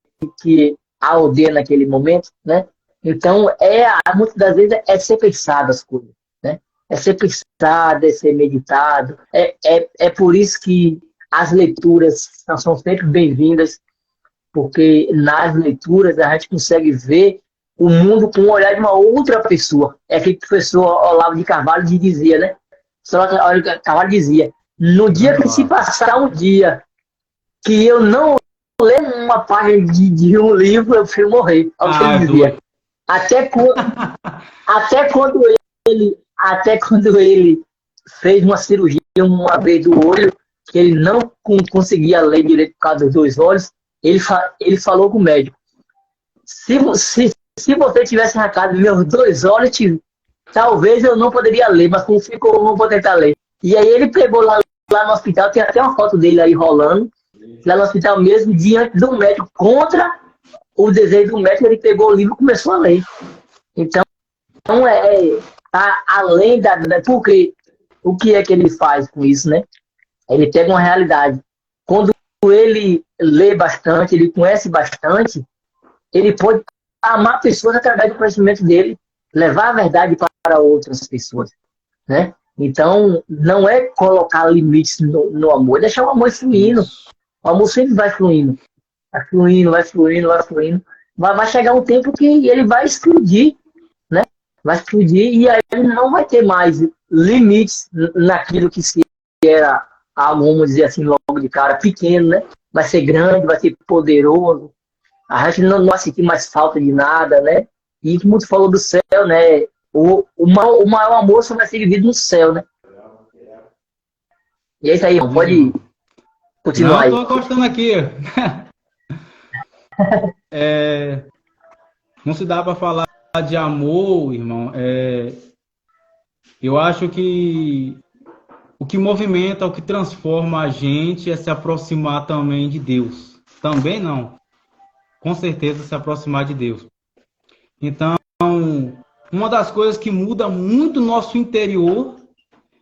a odeia naquele momento, né? Então, muitas das vezes é ser pensado as coisas, né? É ser pensado, é ser meditado. É por isso que as leituras são sempre bem-vindas, porque nas leituras a gente consegue ver o mundo com o olhar de uma outra pessoa. É aquele professor Olavo de Carvalho dizia, né? Olavo de Carvalho dizia, no dia que se passar um dia que eu não ler uma página de um livro, eu prefiro morrer. Ele dizia. Até quando ele fez uma cirurgia uma vez do olho, que ele não conseguia ler direito por causa dos dois olhos, ele falou com o médico, se você tivesse arrancado meus dois olhos, talvez eu não poderia ler, mas como ficou, eu vou tentar ler. E aí ele pegou lá no hospital, tem até uma foto dele aí rolando, lá no hospital mesmo, diante do médico, contra o desejo do médico, ele pegou o livro e começou a ler. Então, tá além porque o que é que ele faz com isso, né? Ele pega uma realidade. Quando ele lê bastante, ele conhece bastante, ele pode amar pessoas através do conhecimento dele, levar a verdade para outras pessoas, né? Então, não é colocar limites no amor, é deixar o amor fluindo. O amor sempre vai fluindo. Vai fluindo, vai fluindo, vai fluindo. Vai chegar um tempo que ele vai explodir, né? Vai explodir e aí ele não vai ter mais limites naquilo que se era algo, vamos dizer assim, logo de cara, pequeno, né? Vai ser grande, vai ser poderoso. A gente não vai sentir mais falta de nada, né? E como tu falou do céu, né? O maior amor só vai ser vivido no céu, né? E é isso aí, pode continuar aí. Não, estou gostando aqui. Não se dá para falar de amor, irmão. Eu acho que o que movimenta, o que transforma a gente é se aproximar também de Deus. Também não. Com certeza se aproximar de Deus. Então, uma das coisas que muda muito o nosso interior,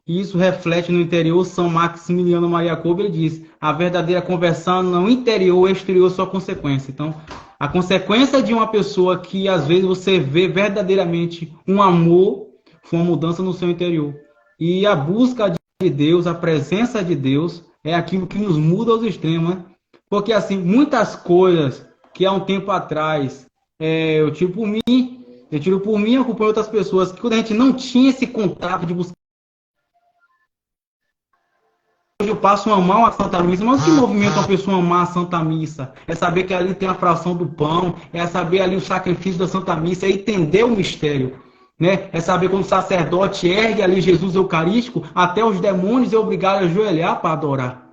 e isso reflete no interior, São Maximiliano Maria Kolbe, ele diz, a verdadeira conversão não interior, exterior, sua consequência. Então, a consequência de uma pessoa que às vezes você vê verdadeiramente um amor, foi uma mudança no seu interior. E a busca de Deus, a presença de Deus, é aquilo que nos muda aos extremos, né? Porque assim, muitas coisas que há um tempo atrás, eu tiro por mim, eu acompanho outras pessoas, que quando a gente não tinha esse contato de buscar, hoje eu passo a amar a Santa Missa, mas o que movimenta uma pessoa a amar a Santa Missa? É saber que ali tem a fração do pão, é saber ali o sacrifício da Santa Missa, é entender o mistério, né? É saber quando o sacerdote ergue ali Jesus Eucarístico, até os demônios é obrigado a ajoelhar para adorar.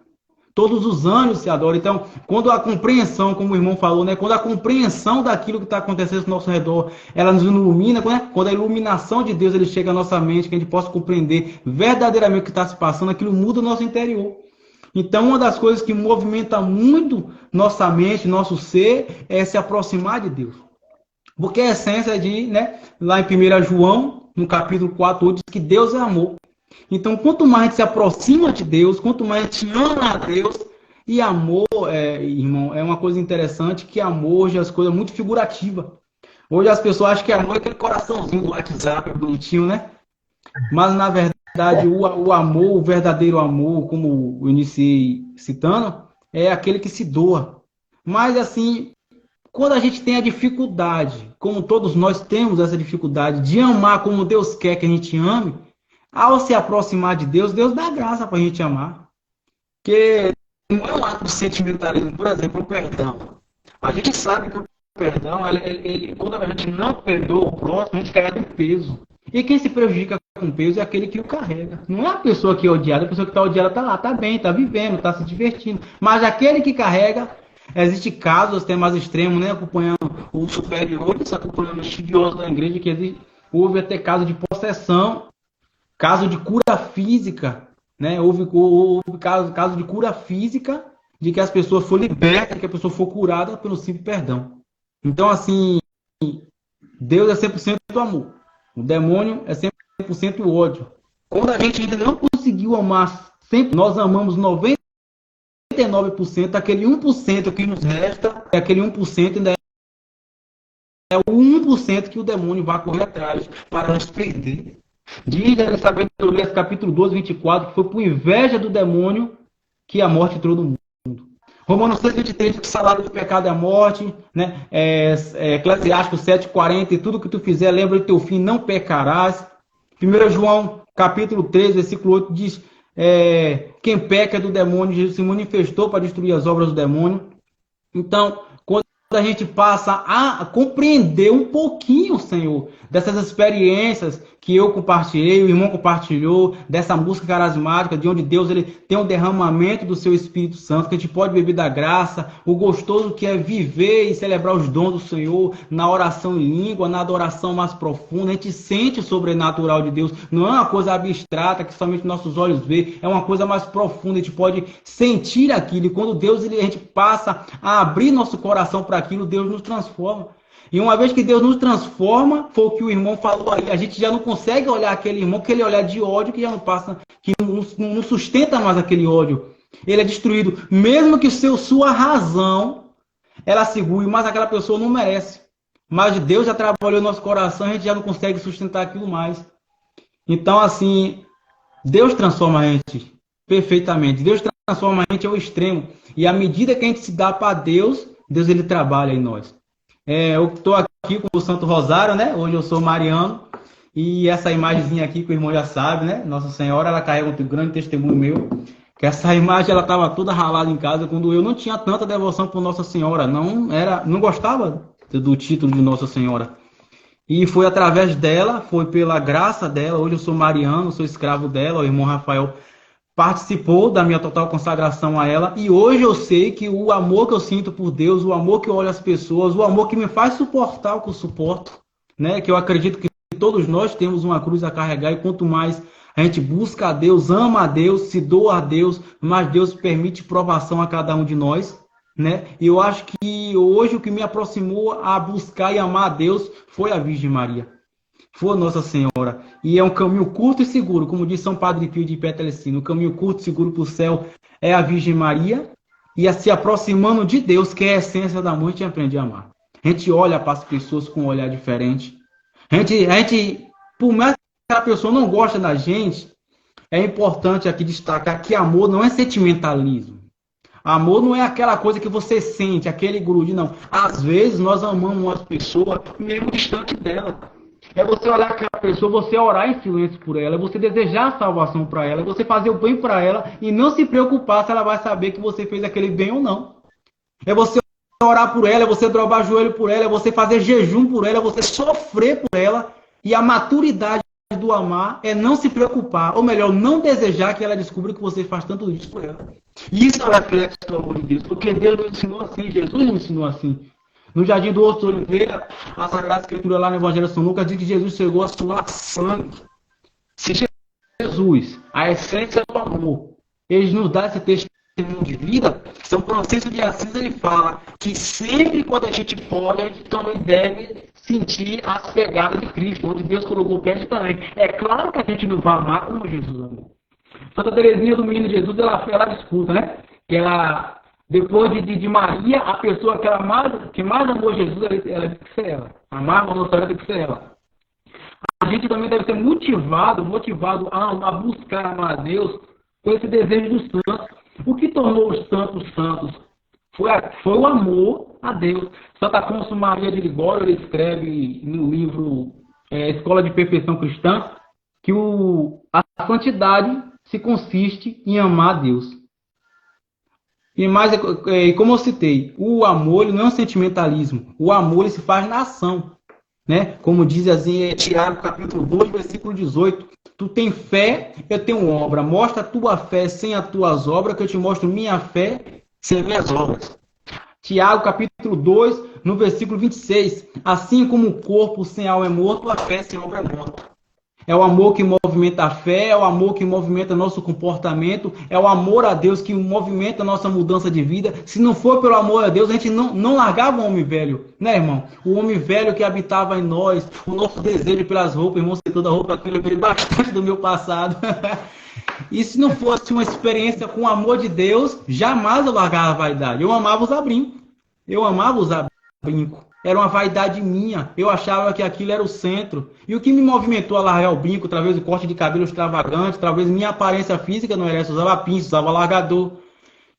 Todos os anjos se adoram. Então, quando a compreensão, como o irmão falou, né? Quando a compreensão daquilo que está acontecendo ao nosso redor, ela nos ilumina, né? Quando a iluminação de Deus ele chega à nossa mente, que a gente possa compreender verdadeiramente o que está se passando, aquilo muda o nosso interior. Então, uma das coisas que movimenta muito nossa mente, nosso ser, é se aproximar de Deus. Porque a essência de, né, lá em 1 João, no capítulo 4, diz que Deus é amor. Então, quanto mais a gente se aproxima de Deus, quanto mais a gente ama a Deus, e amor, irmão, é uma coisa interessante, que amor hoje é as coisas muito figurativas. Hoje as pessoas acham que amor é aquele coraçãozinho do WhatsApp, bonitinho, né? Mas, na verdade, o amor, o verdadeiro amor, como eu iniciei citando, é aquele que se doa. Mas, assim, quando a gente tem a dificuldade, como todos nós temos essa dificuldade, de amar como Deus quer que a gente ame, ao se aproximar de Deus, Deus dá graça para a gente amar. Porque não é um ato de sentimentalismo, por exemplo, o perdão. A gente sabe que o perdão, quando a gente não perdoa o próximo, a gente carrega um peso. E quem se prejudica com peso é aquele que o carrega. Não é a pessoa que é odiada, a pessoa que está odiada está lá, está bem, está vivendo, está se divertindo. Mas aquele que carrega, existem casos até mais extremos, né? Acompanhando o superior, acompanhando os estudiosos da igreja, que houve até caso de possessão, caso de cura física, né? Houve caso de cura física, de que as pessoas foram libertas, que a pessoa foi curada pelo simples perdão. Então, assim, Deus é 100% amor. O demônio é 100% ódio. Quando a gente ainda não conseguiu amar 100%, nós amamos 99%, aquele 1% que nos resta, aquele 1% ainda é o 1% que o demônio vai correr atrás para nos perder. Diz a Sabedoria, capítulo 12, 24, que foi por inveja do demônio que a morte entrou no mundo. Romanos 6, 23, que o salário do pecado é a morte, né? Eclesiastes 7, 40, e tudo que tu fizer, lembra de teu fim, não pecarás. 1 João, capítulo 3, versículo 8, diz, quem peca é do demônio, Jesus se manifestou para destruir as obras do demônio. Então, quando a gente passa a compreender um pouquinho, Senhor, dessas experiências que eu compartilhei, o irmão compartilhou, dessa música carismática, de onde Deus ele tem um derramamento do seu Espírito Santo, que a gente pode beber da graça, o gostoso que é viver e celebrar os dons do Senhor na oração em língua, na adoração mais profunda, a gente sente o sobrenatural de Deus, não é uma coisa abstrata que somente nossos olhos vê, é uma coisa mais profunda, a gente pode sentir aquilo, e quando Deus, a gente passa a abrir nosso coração para aquilo, Deus nos transforma. E uma vez que Deus nos transforma, foi o que o irmão falou aí, a gente já não consegue olhar aquele irmão, aquele olhar de ódio que já não passa, que não sustenta mais aquele ódio. Ele é destruído, mesmo que sua razão, ela segure, mas aquela pessoa não merece. Mas Deus já trabalhou no nosso coração, a gente já não consegue sustentar aquilo mais. Então, assim, Deus transforma a gente perfeitamente. Deus transforma a gente ao extremo. E à medida que a gente se dá para Deus, Deus ele trabalha em nós. Eu estou aqui com o Santo Rosário, né? Hoje eu sou mariano. E essa imagenzinha aqui que o irmão já sabe, né? Nossa Senhora, ela carrega um grande testemunho meu. Que essa imagem, ela estava toda ralada em casa quando eu não tinha tanta devoção por Nossa Senhora. Não gostava do título de Nossa Senhora. E foi através dela, foi pela graça dela. Hoje eu sou mariano, sou escravo dela. O irmão Rafael participou da minha total consagração a ela, e hoje eu sei que o amor que eu sinto por Deus, o amor que eu olho as pessoas, o amor que me faz suportar o que eu suporto, né? Que eu acredito que todos nós temos uma cruz a carregar, e quanto mais a gente busca a Deus, ama a Deus, se doa a Deus, mais Deus permite provação a cada um de nós, né? E eu acho que hoje o que me aproximou a buscar e amar a Deus foi a Virgem Maria. Foi Nossa Senhora. E é um caminho curto e seguro, como diz São Padre Pio de Pietrelcina. O caminho curto e seguro para o céu é a Virgem Maria. E a se aproximando de Deus, que é a essência da mãe, a gente aprende a amar. A gente olha para as pessoas com um olhar diferente. A gente, por mais que a pessoa não goste da gente, é importante aqui destacar que amor não é sentimentalismo. Amor não é aquela coisa que você sente, aquele grude, não. Às vezes nós amamos uma pessoa mesmo distante dela. É você olhar aquela pessoa, você orar em silêncio por ela, é você desejar a salvação para ela, é você fazer o bem para ela e não se preocupar se ela vai saber que você fez aquele bem ou não. É você orar por ela, é você dobrar o joelho por ela, é você fazer jejum por ela, é você sofrer por ela, e a maturidade do amar é não se preocupar, ou melhor, não desejar que ela descubra que você faz tanto isso por ela. E isso é o reflexo do amor de Deus, porque Deus nos ensinou assim, Jesus nos ensinou assim. No Jardim do Horto Oliveira, a Sagrada Escritura lá no Evangelho de São Lucas diz que Jesus chegou a suar sangue. Se Jesus, a essência do amor, ele nos dá esse testemunho de vida, São Francisco de Assis ele fala que sempre quando a gente pode, a gente também deve sentir as pegadas de Cristo, onde Deus colocou o pé também. É claro que a gente não vai amar como Jesus amou. Santa Teresinha do Menino Jesus, ela disputa, né? Que ela, depois de Maria, a pessoa que mais amou Jesus, ela tem que ser ela. Amar a nossa tem que ser ela. A gente também deve ser motivado a buscar amar a Deus com esse desejo dos santos. O que tornou os santos santos foi o amor a Deus. Santo Afonso Maria de Ligório ele escreve no livro Escola de Perfeição Cristã que a santidade se consiste em amar a Deus. E mais, como eu citei, o amor ele não é um sentimentalismo. O amor ele se faz na ação. Né? Como diz assim, Tiago capítulo 2, versículo 18. Tu tem fé, eu tenho obra. Mostra a tua fé sem as tuas obras, que eu te mostro minha fé sem minhas obras. Tiago capítulo 2, no versículo 26. Assim como o corpo sem alma é morto, a fé sem obra é morta. É o amor que movimenta a fé, é o amor que movimenta nosso comportamento, é o amor a Deus que movimenta a nossa mudança de vida. Se não for pelo amor a Deus, a gente não largava o homem velho, né, irmão? O homem velho que habitava em nós, o nosso desejo pelas roupas, irmão, sei toda roupa, aquilo veio bastante do meu passado. E se não fosse uma experiência com o amor de Deus, jamais eu largava a vaidade. Eu amava usar brinco. Era uma vaidade minha. Eu achava que aquilo era o centro. E o que me movimentou a largar o brinco, talvez o corte de cabelo extravagante, talvez minha aparência física não era essa, usava pinça, usava largador.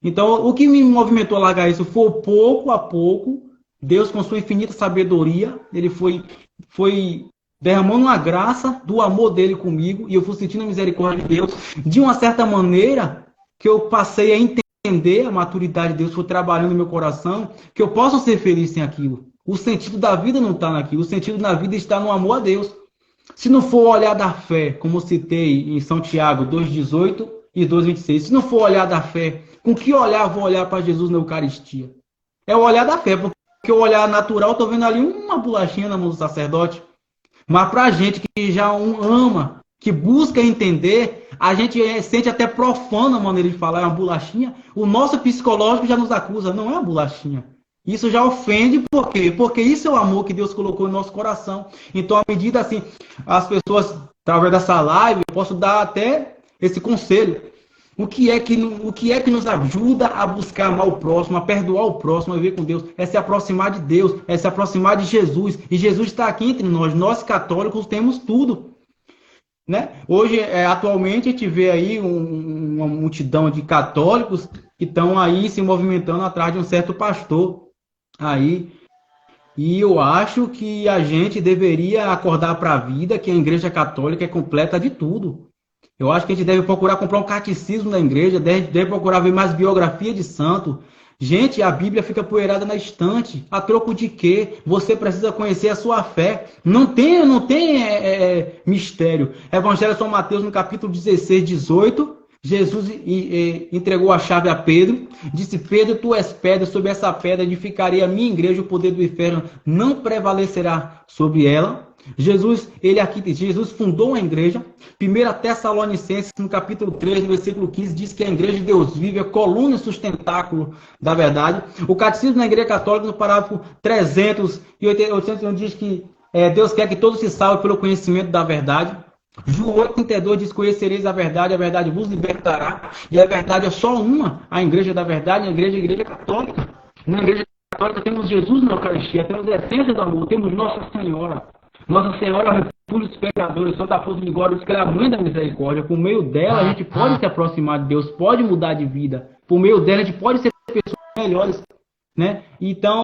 Então, o que me movimentou a largar isso foi pouco a pouco, Deus com sua infinita sabedoria, ele foi derramando uma graça do amor dele comigo, e eu fui sentindo a misericórdia de Deus, de uma certa maneira que eu passei a entender, a maturidade de Deus foi trabalhando no meu coração, que eu posso ser feliz sem aquilo. O sentido da vida não está naquilo. O sentido da vida está no amor a Deus. Se não for o olhar da fé, como eu citei em São Tiago 2,18 e 2,26, se não for o olhar da fé, com que olhar vou olhar para Jesus na Eucaristia? É o olhar da fé, porque o olhar natural, estou vendo ali uma bolachinha na mão do sacerdote. Mas para a gente que já ama, que busca entender, a gente sente até profana a maneira de falar, é uma bolachinha. O nosso psicológico já nos acusa, não é uma bolachinha. Isso já ofende, por quê? Porque isso é o amor que Deus colocou no nosso coração. Então, à medida assim, as pessoas, através dessa live, eu posso dar até esse conselho. O que é que nos ajuda a buscar amar o próximo, a perdoar o próximo, a viver com Deus? É se aproximar de Deus, é se aproximar de Jesus. E Jesus está aqui entre nós. Nós católicos temos tudo. Né? Hoje, atualmente, a gente vê aí uma multidão de católicos que estão aí se movimentando atrás de um certo pastor. Aí, e eu acho que a gente deveria acordar para a vida que a Igreja Católica é completa de tudo. Eu acho que a gente deve procurar comprar um catecismo da igreja, deve procurar ver mais biografia de santo. Gente, a Bíblia fica poeirada na estante. A troco de quê? Você precisa conhecer a sua fé. Não tem mistério. Evangelho de São Mateus, no capítulo 16, 18... Jesus entregou a chave a Pedro, disse: Pedro, tu és pedra, sobre essa pedra edificarei a minha igreja, o poder do inferno não prevalecerá sobre ela. Jesus fundou a igreja. 1 Tessalonicenses, no capítulo 3, no versículo 15, diz que a igreja de Deus vive, é coluna e sustentáculo da verdade. O catecismo da igreja católica, no parágrafo 381, diz que Deus quer que todos se salvem pelo conhecimento da verdade. João 8,32 diz: conhecereis a verdade vos libertará. E a verdade é só uma, a igreja da verdade, a igreja católica. Na igreja católica temos Jesus na Eucaristia, temos a essência do amor, temos Nossa Senhora. Nossa Senhora é o refúgio dos pecadores, Santa Afonso de Ligório diz que ela é a mãe da misericórdia. Por meio dela a gente pode se aproximar de Deus, pode mudar de vida. Por meio dela a gente pode ser pessoas melhores. Né? Então,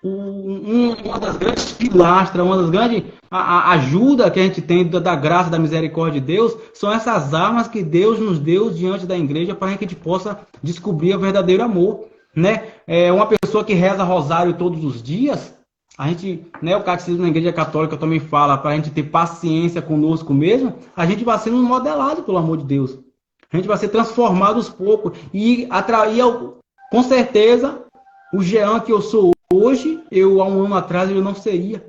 uma das grandes pilastras, uma das grandes ajuda que a gente tem da graça, da misericórdia de Deus, são essas armas que Deus nos deu diante da igreja para que a gente possa descobrir o verdadeiro amor. Né? Uma pessoa que reza rosário todos os dias, A gente, né, o catecismo na Igreja Católica também fala para a gente ter paciência conosco mesmo, a gente vai sendo modelado pelo amor de Deus. A gente vai ser transformado aos poucos e atrair, com certeza, o Jean que eu sou hoje, eu há um ano atrás eu não seria.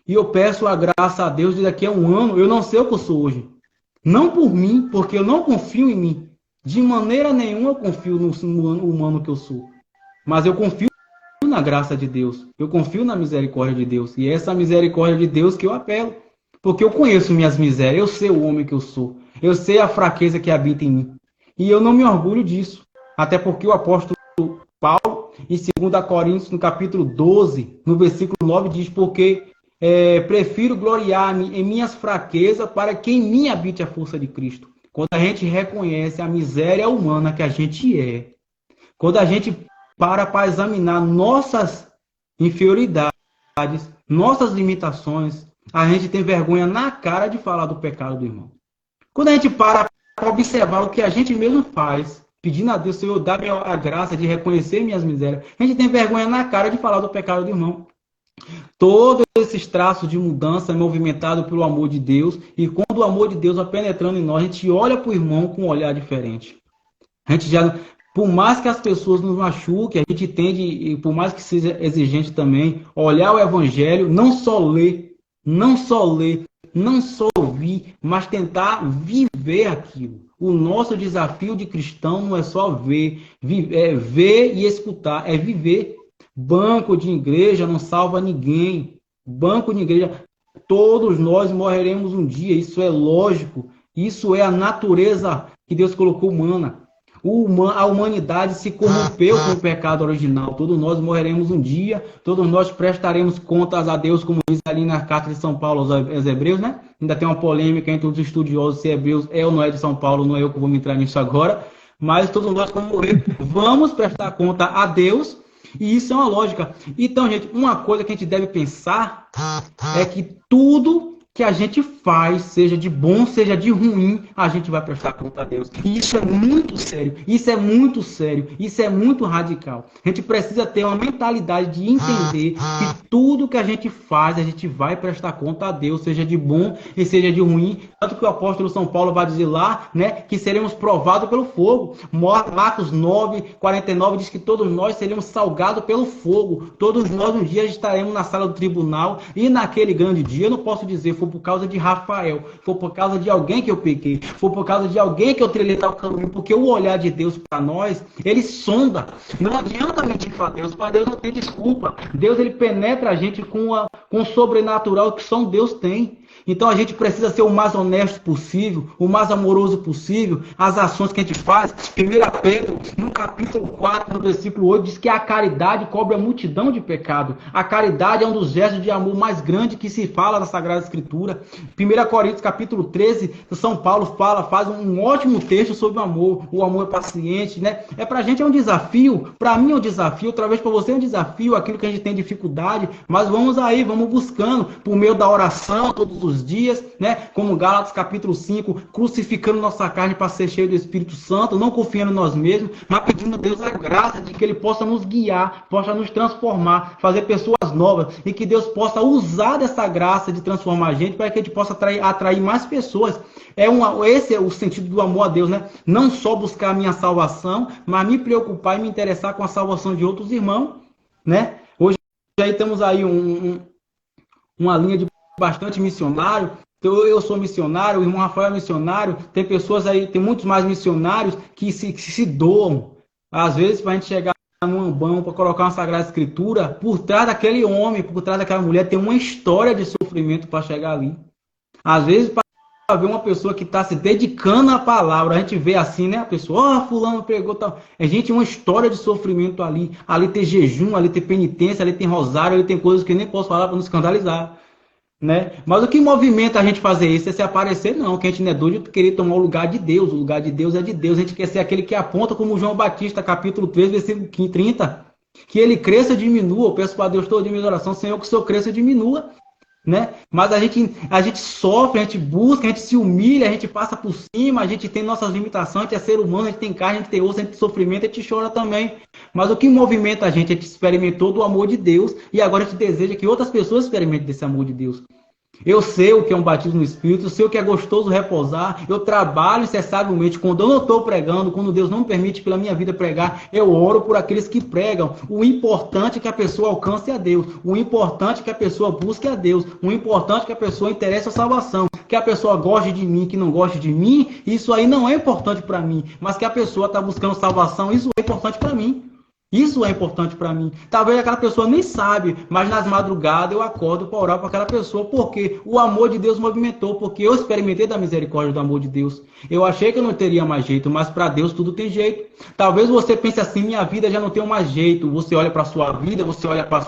E eu peço a graça a Deus de daqui a um ano, eu não sei o que eu sou hoje. Não por mim, porque eu não confio em mim. De maneira nenhuma eu confio no humano que eu sou. Mas eu confio na graça de Deus. Eu confio na misericórdia de Deus. E é essa misericórdia de Deus que eu apelo. Porque eu conheço minhas misérias. Eu sei o homem que eu sou. Eu sei a fraqueza que habita em mim. E eu não me orgulho disso. Até porque o apóstolo Paulo, em 2 Coríntios, no capítulo 12, no versículo 9, diz: porque prefiro gloriar-me em minhas fraquezas para que em mim habite a força de Cristo. Quando a gente reconhece a miséria humana que a gente é, quando a gente para examinar nossas inferioridades, nossas limitações, a gente tem vergonha na cara de falar do pecado do irmão. Quando a gente para observar o que a gente mesmo faz, pedindo a Deus, Senhor, dá-me a graça de reconhecer minhas misérias, a gente tem vergonha na cara de falar do pecado do irmão. Todos esses traços de mudança é movimentado pelo amor de Deus, e quando o amor de Deus vai penetrando em nós, a gente olha para o irmão com um olhar diferente. A gente já, por mais que as pessoas nos machuquem, a gente tende, e por mais que seja exigente também, olhar o evangelho, não só ler, não só ouvir, mas tentar viver aquilo. O nosso desafio de cristão não é só ver e escutar, é viver. Banco de igreja não salva ninguém. Banco de igreja, todos nós morreremos um dia, isso é lógico. Isso é a natureza que Deus colocou humana. A humanidade se corrompeu com o pecado original. Todos nós morreremos um dia, todos nós prestaremos contas a Deus, como diz ali na carta de São Paulo aos Hebreus, né? Ainda tem uma polêmica entre os estudiosos se Hebreus é ou não é de São Paulo, não é eu que vou me entrar nisso agora, mas todos nós, como morrer, vamos prestar conta a Deus, e isso é uma lógica. Então, gente, uma coisa que a gente deve pensar é que tudo que a gente faz, seja de bom, seja de ruim, a gente vai prestar conta a Deus. E isso é muito sério, isso é muito sério, isso é muito radical. A gente precisa ter uma mentalidade de entender que tudo que a gente faz, a gente vai prestar conta a Deus, seja de bom e seja de ruim. Tanto que o apóstolo São Paulo vai dizer lá, né, que seremos provados pelo fogo. Marcos 9, 49 diz que todos nós seremos salgados pelo fogo. Todos nós um dia estaremos na sala do tribunal, e naquele grande dia, eu não posso dizer, foi por causa de Rafael, foi por causa de alguém que eu pequei, foi por causa de alguém que eu trilhei tal caminho, porque o olhar de Deus para nós, ele sonda. Não adianta mentir para Deus não tem desculpa. Deus, ele penetra a gente com o sobrenatural que só Deus tem. Então a gente precisa ser o mais honesto possível, o mais amoroso possível. As ações que a gente faz, 1 Pedro, no capítulo 4, no versículo 8, diz que a caridade cobre a multidão de pecado. A caridade é um dos gestos de amor mais grandes que se fala na Sagrada Escritura. 1 Coríntios, capítulo 13, São Paulo faz um ótimo texto sobre o amor é paciente, né? Pra gente é um desafio, pra mim é um desafio, outra vez pra você é um desafio, aquilo que a gente tem dificuldade, mas vamos aí, vamos buscando, por meio da oração, todos os dias, né? Como Gálatas capítulo 5, crucificando nossa carne para ser cheio do Espírito Santo, não confiando em nós mesmos, mas pedindo a Deus a graça de que Ele possa nos guiar, possa nos transformar, fazer pessoas novas, e que Deus possa usar dessa graça de transformar a gente para que a gente possa atrair mais pessoas. Esse é o sentido do amor a Deus, né? Não só buscar a minha salvação, mas me preocupar e me interessar com a salvação de outros irmãos, né? Hoje aí temos aí uma linha de bastante missionário. Eu sou missionário, o irmão Rafael é missionário, tem pessoas aí, tem muitos mais missionários que se doam, às vezes, para a gente chegar num ambão, para colocar uma Sagrada Escritura, por trás daquele homem, por trás daquela mulher, tem uma história de sofrimento para chegar ali. Às vezes, para ver uma pessoa que está se dedicando à palavra, a gente vê assim, né? A pessoa, fulano pregou, tal. É, gente, uma história de sofrimento ali. Ali tem jejum, ali tem penitência, ali tem rosário, ali tem coisas que eu nem posso falar para não escandalizar. Né? Mas o que movimenta a gente fazer isso é se aparecer, não, que a gente não é doido de querer tomar o lugar de Deus. O lugar de Deus é de Deus. A gente quer ser aquele que aponta, como João Batista, capítulo 3, versículo 30, que ele cresça e diminua. Eu peço para Deus todo dia minha oração, Senhor, que o Senhor cresça e diminua. né? Mas a gente sofre, a gente busca, a gente se humilha, a gente passa por cima, a gente tem nossas limitações, a gente é ser humano, a gente tem carne, a gente tem osso, a gente tem sofrimento, a gente chora também. Mas o que movimenta a gente experimentou do amor de Deus e agora a gente deseja que outras pessoas experimentem desse amor de Deus. Eu sei o que é um batismo no Espírito, eu sei o que é gostoso repousar, eu trabalho incessantemente. Quando eu não estou pregando, quando Deus não me permite pela minha vida pregar, eu oro por aqueles que pregam. O importante é que a pessoa alcance a Deus, o importante é que a pessoa busque a Deus, o importante é que a pessoa interesse a salvação, que a pessoa goste de mim, que não goste de mim, isso aí não é importante para mim, mas que a pessoa está buscando salvação, isso é importante para mim. Isso é importante para mim. Talvez aquela pessoa nem sabe, mas nas madrugadas eu acordo para orar para aquela pessoa, porque o amor de Deus movimentou, porque eu experimentei da misericórdia do amor de Deus. Eu achei que eu não teria mais jeito, mas para Deus tudo tem jeito. Talvez você pense assim, minha vida já não tem mais jeito. Você olha para a sua vida, você olha para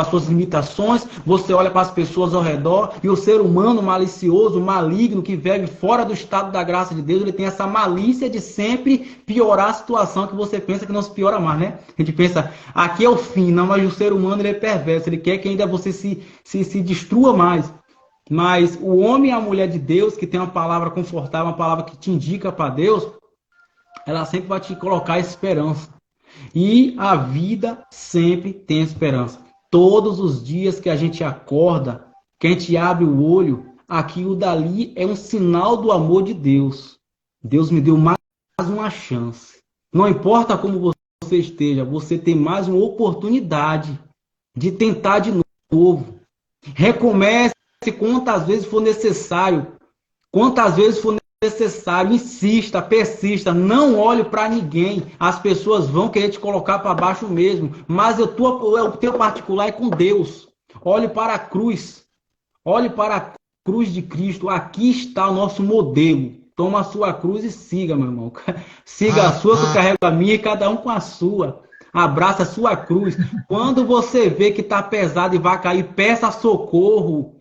suas limitações, você olha para as pessoas ao redor, e o ser humano malicioso, maligno, que vive fora do estado da graça de Deus, ele tem essa malícia de sempre piorar a situação que você pensa que não se piora mais, né? A gente pensa, aqui é o fim, não, mas o ser humano ele é perverso, ele quer que ainda você se destrua mais. Mas o homem e a mulher de Deus, que tem uma palavra confortável, uma palavra que te indica para Deus, ela sempre vai te colocar esperança. E a vida sempre tem esperança. Todos os dias que a gente acorda, que a gente abre o olho, aquilo dali é um sinal do amor de Deus. Deus me deu mais uma chance. Não importa como você esteja, você tem mais uma oportunidade de tentar de novo. Recomece quantas vezes for necessário. Quantas vezes for necessário, insista, persista, não olhe para ninguém. As pessoas vão querer te colocar para baixo mesmo, mas o teu particular é com Deus. Olhe para a cruz. Olhe para a cruz de Cristo. Aqui está o nosso modelo. Toma a sua cruz e siga, meu irmão. Siga a sua, que eu carrego a minha, e cada um com a sua. Abraça a sua cruz. Quando você vê que está pesado e vai cair, peça socorro.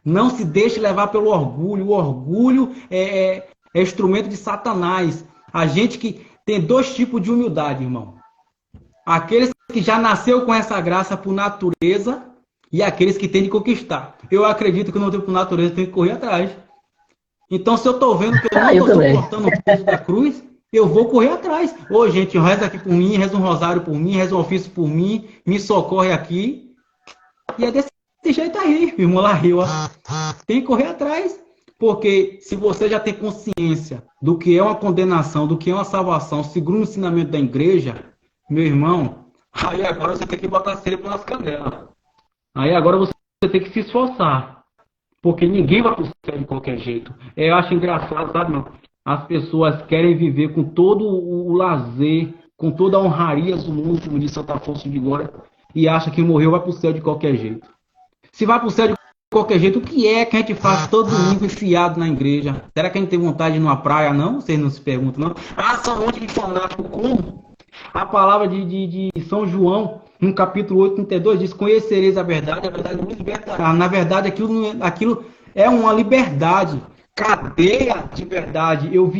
Não se deixe levar pelo orgulho. O orgulho é instrumento de Satanás. A gente que tem dois tipos de humildade, irmão. Aqueles que já nasceu com essa graça por natureza e aqueles que têm de conquistar. Eu acredito que não tem por natureza, tem que correr atrás. Então, se eu estou vendo que eu não estou suportando o peso da cruz, eu vou correr atrás. Ô, gente, reza aqui por mim, reza um rosário por mim, reza um ofício por mim, me socorre aqui. E é desse jeito aí, irmão lá, eu tem que correr atrás. Porque se você já tem consciência do que é uma condenação, do que é uma salvação, segundo o ensinamento da igreja, meu irmão, aí agora você tem que botar cerebro nas canelas. Aí agora você tem que se esforçar. Porque ninguém vai pro céu de qualquer jeito. Eu acho engraçado, sabe, meu? As pessoas querem viver com todo o lazer, com toda a honraria do mundo, como disse Santa Afonso de Glória, e acha que morreu vai pro céu de qualquer jeito. Se vai pro céu de qualquer jeito, o que é que a gente faz todo domingo enfiado na igreja? Será que a gente tem vontade de ir numa praia? Não? Vocês não se perguntam, não? Ah, são um monte de fanático. Como? A palavra de São João, no capítulo 8, 32, diz: conhecereis a verdade nos libertará. Na verdade, aquilo é uma liberdade, cadeia de verdade. Eu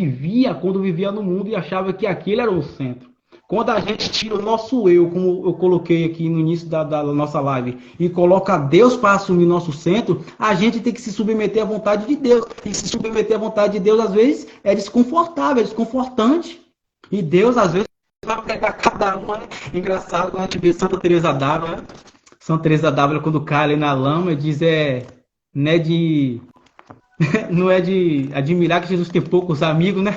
quando vivia no mundo, e achava que aquele era o centro. Quando a gente tira o nosso eu, como eu coloquei aqui no início da nossa live, e coloca Deus para assumir nosso centro, a gente tem que se submeter à vontade de Deus. E se submeter à vontade de Deus, às vezes, é desconfortável, é desconfortante. E Deus, às vezes, vai pegar cada uma. Engraçado quando a gente vê Santa Teresa d'Ávila, né? Santa Teresa d'Ávila, quando cai ali na lama, diz não é de admirar que Jesus tem poucos amigos, né?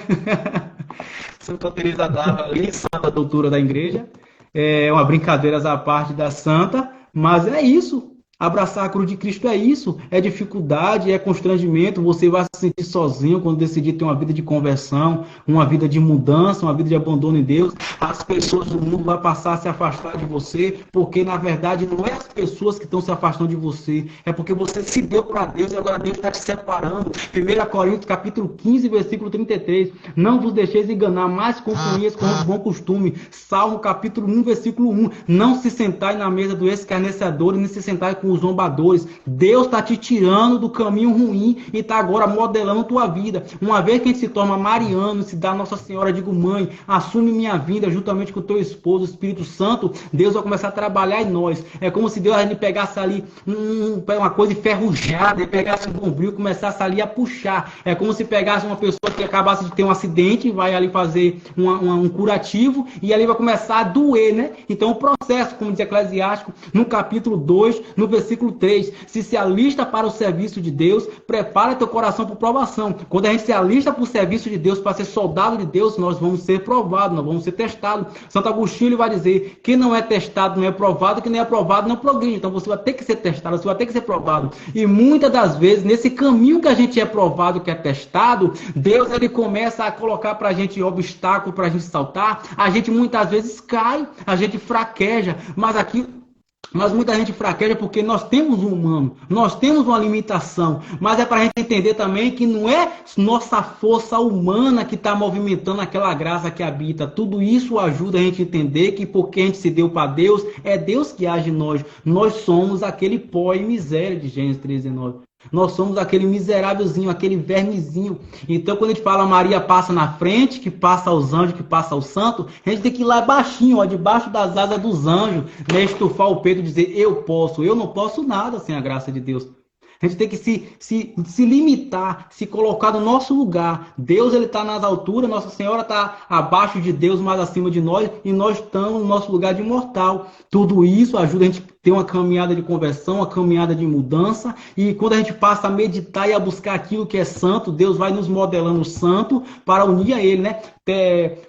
Santa Teresa d'Ávila ali, santa doutora da igreja, é uma brincadeira à parte da santa, mas é isso. Abraçar a cruz de Cristo é isso, é dificuldade, é constrangimento, você vai se sentir sozinho quando decidir ter uma vida de conversão, uma vida de mudança, uma vida de abandono em Deus. As pessoas do mundo vão passar a se afastar de você, porque na verdade não é as pessoas que estão se afastando de você, é porque você se deu para Deus e agora Deus está te separando. 1 Coríntios capítulo 15, versículo 33, não vos deixeis enganar, mais companhias com o bom costume. Salmo capítulo 1, versículo 1, não se sentai na mesa do escarnecedor, nem se sentai com com os zombadores. Deus está te tirando do caminho ruim e está agora modelando tua vida. Uma vez que a gente se torna mariano, se dá a Nossa Senhora, digo, mãe, assume minha vida juntamente com o teu esposo, o Espírito Santo, Deus vai começar a trabalhar em nós. É como se Deus me pegasse ali uma coisa enferrujada, e pegasse um bombril e começasse ali a puxar. É como se pegasse uma pessoa que acabasse de ter um acidente, vai ali fazer um curativo e ali vai começar a doer, né? Então o processo, como diz Eclesiástico, no capítulo 2, no versículo 3, se alista para o serviço de Deus, prepara teu coração para provação. Quando a gente se alista para o serviço de Deus, para ser soldado de Deus, nós vamos ser provados, nós vamos ser testados. Santo Agostinho ele vai dizer, que não é testado não é provado, que nem é provado não progride. Então você vai ter que ser testado, você vai ter que ser provado. E muitas das vezes, nesse caminho que a gente é provado, que é testado, Deus ele começa a colocar para a gente obstáculo para a gente saltar. A gente muitas vezes cai, a gente fraqueja, mas muita gente fraqueja porque nós temos um humano, nós temos uma limitação, mas é para a gente entender também que não é nossa força humana que está movimentando aquela graça que habita. Tudo isso ajuda a gente a entender que porque a gente se deu para Deus, é Deus que age em nós. Nós somos aquele pó e miséria de Gênesis 13:9. Nós somos aquele miserávelzinho, aquele vermezinho. Então, quando a gente fala Maria passa na frente, que passa aos anjos, que passa ao santo, a gente tem que ir lá baixinho, ó, debaixo das asas dos anjos, né, estufar o peito e dizer, eu não posso nada sem a graça de Deus. A gente tem que se limitar, se colocar no nosso lugar. Deus ele está nas alturas, Nossa Senhora está abaixo de Deus, mais acima de nós, e nós estamos no nosso lugar de imortal. Tudo isso ajuda a gente a ter uma caminhada de conversão, uma caminhada de mudança, e quando a gente passa a meditar e a buscar aquilo que é santo, Deus vai nos modelando santo para unir a Ele, né?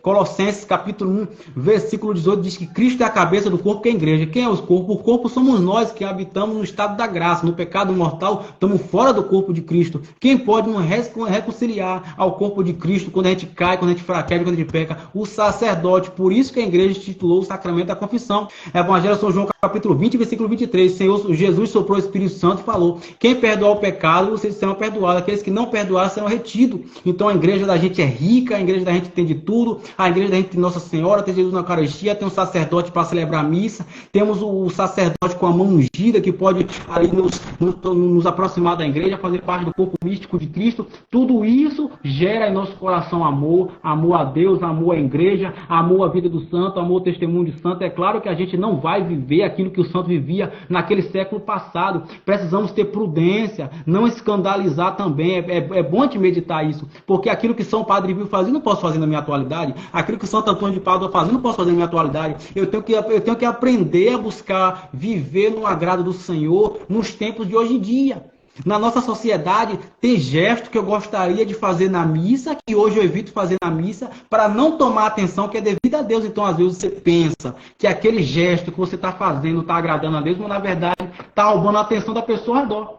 Colossenses capítulo 1, versículo 18 diz que Cristo é a cabeça do corpo, que é a igreja. Quem é o corpo? O corpo somos nós que habitamos no estado da graça, no pecado mortal, estamos fora do corpo de Cristo. Quem pode nos reconciliar ao corpo de Cristo quando a gente cai, quando a gente fraqueja, quando a gente peca? O sacerdote. Por isso que a igreja titulou o sacramento da confissão. Evangelho de São João capítulo 20, versículo 23. Senhor Jesus soprou o Espírito Santo e falou, quem perdoar o pecado, vocês serão perdoados. Aqueles que não perdoarem serão retidos. Então a igreja da gente é rica, a igreja da gente tem de tudo, a igreja da gente tem Nossa Senhora, tem Jesus na Eucaristia, tem um sacerdote para celebrar a missa, temos o sacerdote com a mão ungida que pode ali nos aproximar da igreja, fazer parte do corpo místico de Cristo. Tudo isso gera em nosso coração amor a Deus, amor à igreja, amor à vida do santo, amor ao testemunho de santo. É claro que a gente não vai viver aquilo que o santo vivia naquele século passado. Precisamos ter prudência, não escandalizar também. É bom de meditar isso, porque aquilo que São Padre Pio fazia, não posso fazer na minha atualidade. Aquilo que Santo Antônio de Pádua fazia, não posso fazer na minha atualidade. Eu tenho que aprender a buscar viver no agrado do Senhor nos tempos de hoje em dia. Na nossa sociedade, tem gestos que eu gostaria de fazer na missa, que hoje eu evito fazer na missa, para não tomar atenção que é devido a Deus. Então, às vezes, você pensa que aquele gesto que você está fazendo está agradando a Deus, mas, na verdade, está roubando a atenção da pessoa ao redor.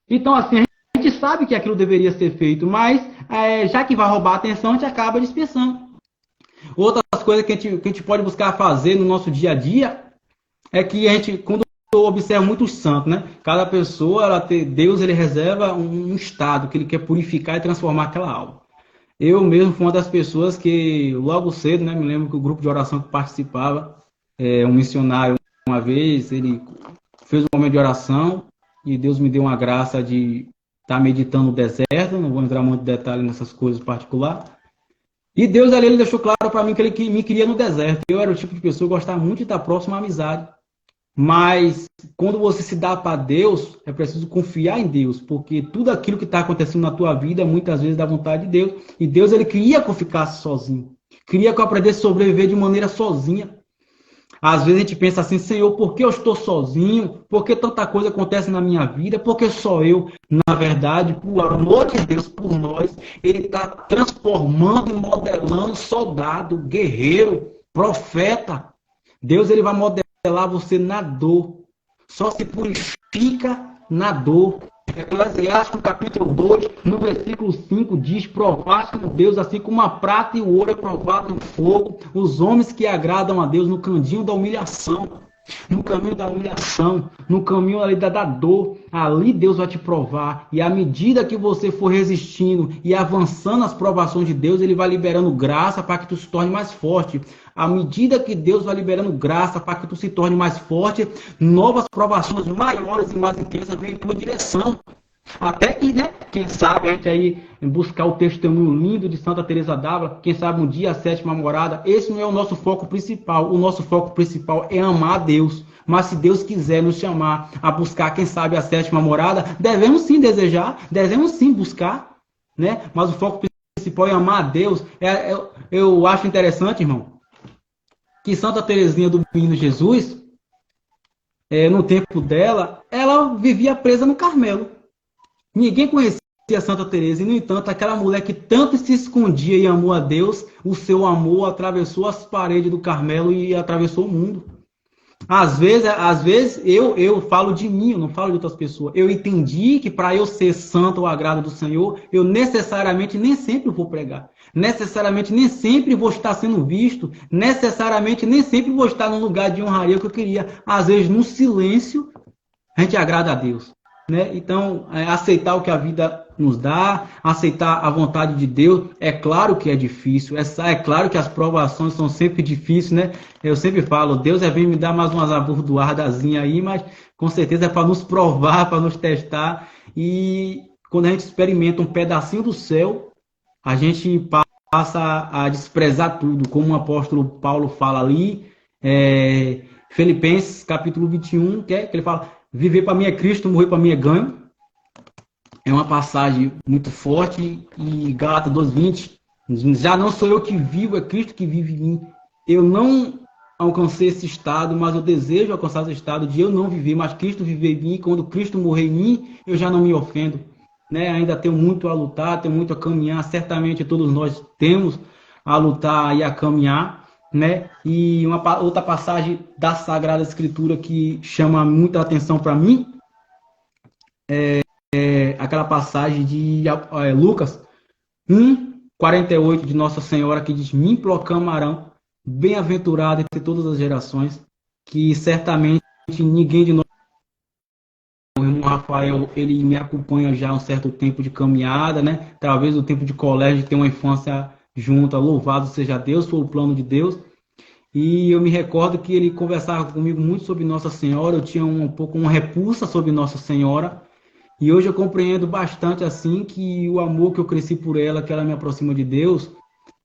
Então, assim, a gente sabe que aquilo deveria ser feito, mas, já que vai roubar a atenção, a gente acaba dispensando. Outras coisas que a gente pode buscar fazer no nosso dia a dia é que a gente, quando eu observo muito os santos, né? Cada pessoa, Deus ele reserva um estado que ele quer purificar e transformar aquela alma. Eu mesmo fui uma das pessoas que logo cedo, né? Me lembro que o grupo de oração que participava, um missionário uma vez, ele fez um momento de oração e Deus me deu uma graça de estar meditando no deserto. Não vou entrar muito em detalhe nessas coisas particulares. E Deus ali ele deixou claro para mim que ele me queria no deserto. Eu era o tipo de pessoa que gostava muito de estar próximo à amizade. Mas quando você se dá para Deus, é preciso confiar em Deus, porque tudo aquilo que está acontecendo na tua vida, muitas vezes dá vontade de Deus. E Deus ele queria que eu ficasse sozinho. Queria que eu aprendesse a sobreviver de maneira sozinha. Às vezes a gente pensa assim, Senhor, por que eu estou sozinho? Por que tanta coisa acontece na minha vida? Por que só eu? Na verdade, por amor de Deus por nós, Ele está transformando e modelando soldado, guerreiro, profeta. Deus ele vai modelar você na dor. Só se purifica na dor. Eclesiástico capítulo 2, no versículo 5 diz, provaste no Deus assim como a prata e o ouro é provado no fogo, os homens que agradam a Deus no candinho da humilhação. no caminho da humilhação, no caminho ali da dor, ali Deus vai te provar. E à medida que você for resistindo e avançando nas provações de Deus, Ele vai liberando graça para que tu se torne mais forte. À medida que Deus vai liberando graça para que tu se torne mais forte, novas provações maiores e mais intensas vêm em tua direção. Até que, né, quem sabe a gente aí buscar o testemunho lindo de Santa Teresa d'Ávila, quem sabe um dia a sétima morada. Esse não é o nosso foco principal. O nosso foco principal é amar a Deus. Mas se Deus quiser nos chamar a buscar, quem sabe, a sétima morada, devemos sim desejar, devemos sim buscar, né? Mas o foco principal é amar a Deus. Eu acho interessante, irmão, que Santa Teresinha do Menino Jesus, no tempo dela, ela vivia presa no Carmelo. Ninguém conhecia Santa Teresa, e no entanto, aquela mulher que tanto se escondia e amou a Deus, o seu amor atravessou as paredes do Carmelo e atravessou o mundo. Às vezes eu falo de mim, eu não falo de outras pessoas. Eu entendi que para eu ser santo ao agrado do Senhor, eu necessariamente nem sempre vou pregar. Necessariamente nem sempre vou estar sendo visto. Necessariamente nem sempre vou estar no lugar de honraria que eu queria. Às vezes, no silêncio, a gente agrada a Deus. Né? Então, aceitar o que a vida nos dá, aceitar a vontade de Deus, é claro que é difícil, é claro que as provações são sempre difíceis, né? Eu sempre falo, Deus vem me dar mais umas abordoadazinhas aí, mas com certeza é para nos provar, para nos testar, e quando a gente experimenta um pedacinho do céu, a gente passa a desprezar tudo, como o apóstolo Paulo fala ali, Filipenses capítulo 21, que ele fala: viver para mim é Cristo, morrer para mim é ganho. É uma passagem muito forte. E Gálatas 2:20, já não sou eu que vivo, é Cristo que vive em mim. Eu não alcancei esse estado, mas eu desejo alcançar esse estado de eu não viver, mas Cristo viver em mim. Quando Cristo morrer em mim, eu já não me ofendo. Né? Ainda tenho muito a lutar, tenho muito a caminhar. Certamente todos nós temos a lutar e a caminhar. Né? E outra passagem da Sagrada Escritura que chama muita atenção para mim é aquela passagem de Lucas 1:48 de Nossa Senhora, que diz: me proclamarão bem-aventurado entre todas as gerações, que certamente ninguém de nós, o irmão Rafael, ele me acompanha já há um certo tempo de caminhada, né? Talvez o tempo de colégio, de ter uma infância junta, louvado seja Deus, foi o plano de Deus. E eu me recordo que ele conversava comigo muito sobre Nossa Senhora, eu tinha um pouco uma repulsa sobre Nossa Senhora, e hoje eu compreendo bastante assim que o amor que eu cresci por ela, que ela me aproxima de Deus,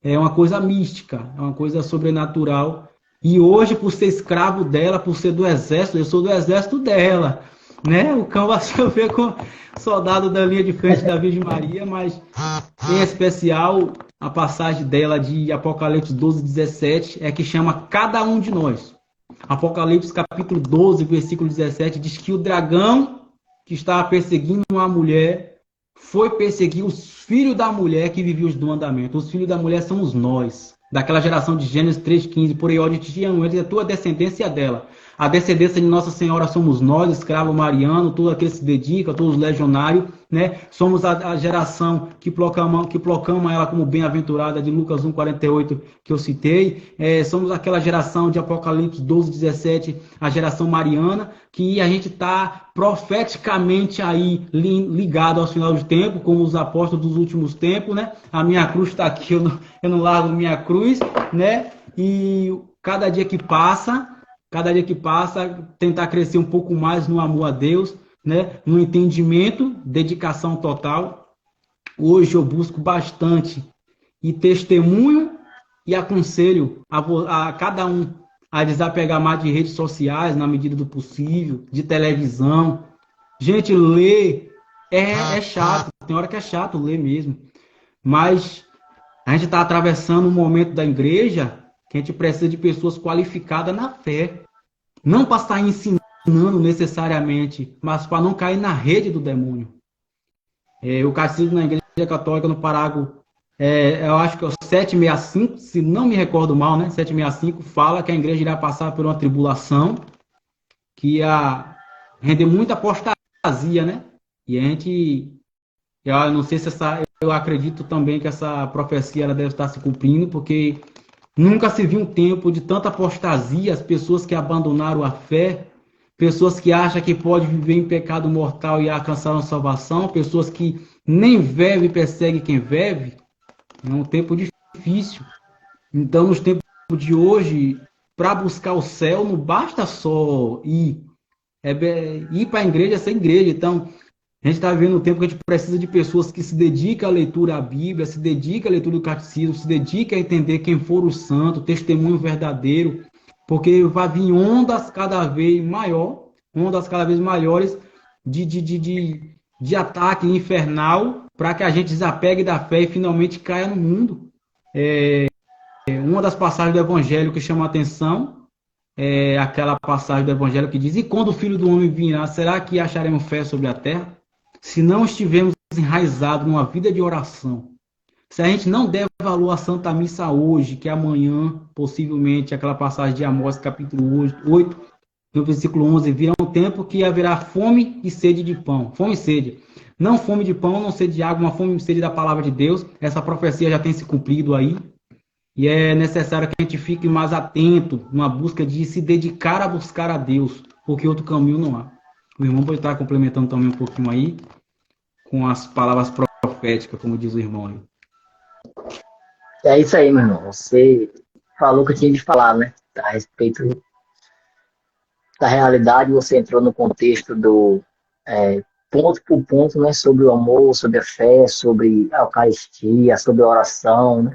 é uma coisa mística, é uma coisa sobrenatural. E hoje, por ser escravo dela, por ser do exército, eu sou do exército dela, né? O cão vai se ver com soldado da linha de frente da Virgem Maria, mas em especial a passagem dela de Apocalipse 12:17 é que chama cada um de nós. Apocalipse capítulo 12, versículo 17 diz que o dragão que estava perseguindo uma mulher foi perseguir os filhos da mulher que viviam os mandamentos. Os filhos da mulher somos nós, daquela geração de Gênesis 3:15, por aí onde tinha a tua descendência e a dela. A descendência de Nossa Senhora somos nós, escravo mariano, todos aqueles que se dedicam, todos os legionários, né? Somos a geração que proclama ela como bem-aventurada, de Lucas 1:48, que eu citei. Somos aquela geração de Apocalipse 12:17, a geração mariana, que a gente está profeticamente aí ligado ao final do tempo, como os apóstolos dos últimos tempos, né? A minha cruz está aqui, eu não largo minha cruz, né? E cada dia que passa, tentar crescer um pouco mais no amor a Deus, né? No entendimento, dedicação total. Hoje eu busco bastante e testemunho e aconselho a cada um a desapegar mais de redes sociais na medida do possível, de televisão. Gente, ler é chato, tem hora que é chato ler mesmo, mas a gente está atravessando um momento da igreja que a gente precisa de pessoas qualificadas na fé. Não para estar ensinando necessariamente, mas para não cair na rede do demônio. O catecismo na Igreja Católica, no parágrafo, eu acho que é o 765, se não me recordo mal, né? 765 fala que a igreja irá passar por uma tribulação que ia render muita apostasia, né? E a gente, eu não sei se eu acredito também que essa profecia ela deve estar se cumprindo, porque Nunca se viu um tempo de tanta apostasia, as pessoas que abandonaram a fé, pessoas que acham que pode viver em pecado mortal e alcançar a salvação, pessoas que nem veve e persegue quem vive. É um tempo difícil. Então, nos tempos de hoje, para buscar o céu, não basta só ir para a igreja ser igreja. Então, a gente está vivendo um tempo que a gente precisa de pessoas que se dedicam à leitura da Bíblia, se dedicam à leitura do catecismo, se dedicam a entender quem for o santo, testemunho verdadeiro, porque vai vir ondas cada vez maiores de ataque infernal para que a gente desapegue da fé e finalmente caia no mundo. Uma das passagens do Evangelho que chama a atenção é aquela passagem do Evangelho que diz: e quando o Filho do Homem virá, será que acharemos fé sobre a terra? Se não estivermos enraizados numa vida de oração, se a gente não der valor à Santa Missa hoje, que amanhã, possivelmente, aquela passagem de Amós, capítulo 8, no versículo 11, virá um tempo que haverá fome e sede de pão. Fome e sede. Não fome de pão, não sede de água, uma fome e sede da palavra de Deus. Essa profecia já tem se cumprido aí. E é necessário que a gente fique mais atento numa busca de se dedicar a buscar a Deus, porque outro caminho não há. O irmão pode estar complementando também um pouquinho aí com as palavras proféticas, como diz o irmão aí. É isso aí, meu irmão. Você falou o que eu tinha de falar, né? A respeito da realidade, você entrou no contexto do ponto por ponto, né? Sobre o amor, sobre a fé, sobre a Eucaristia, sobre a oração, né?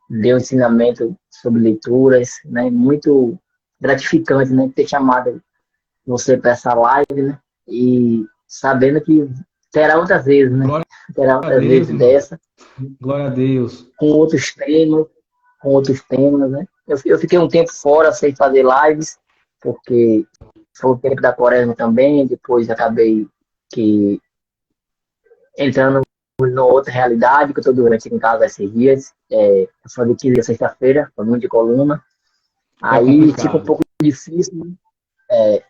Deu ensinamento sobre leituras, né? Muito gratificante, né? Ter chamado você para essa live, né? E sabendo que terá outras vezes, né? Glória terá outras vezes irmão. dessa. Glória a Deus. Com outros temas, né? Eu fiquei um tempo fora sem fazer lives, porque foi o tempo da quaresma também, depois acabei que entrando numa outra realidade, que eu estou doente em casa esses dias. Eu falei que ia sexta-feira, foi muito de coluna. Aí fica um pouco difícil, né?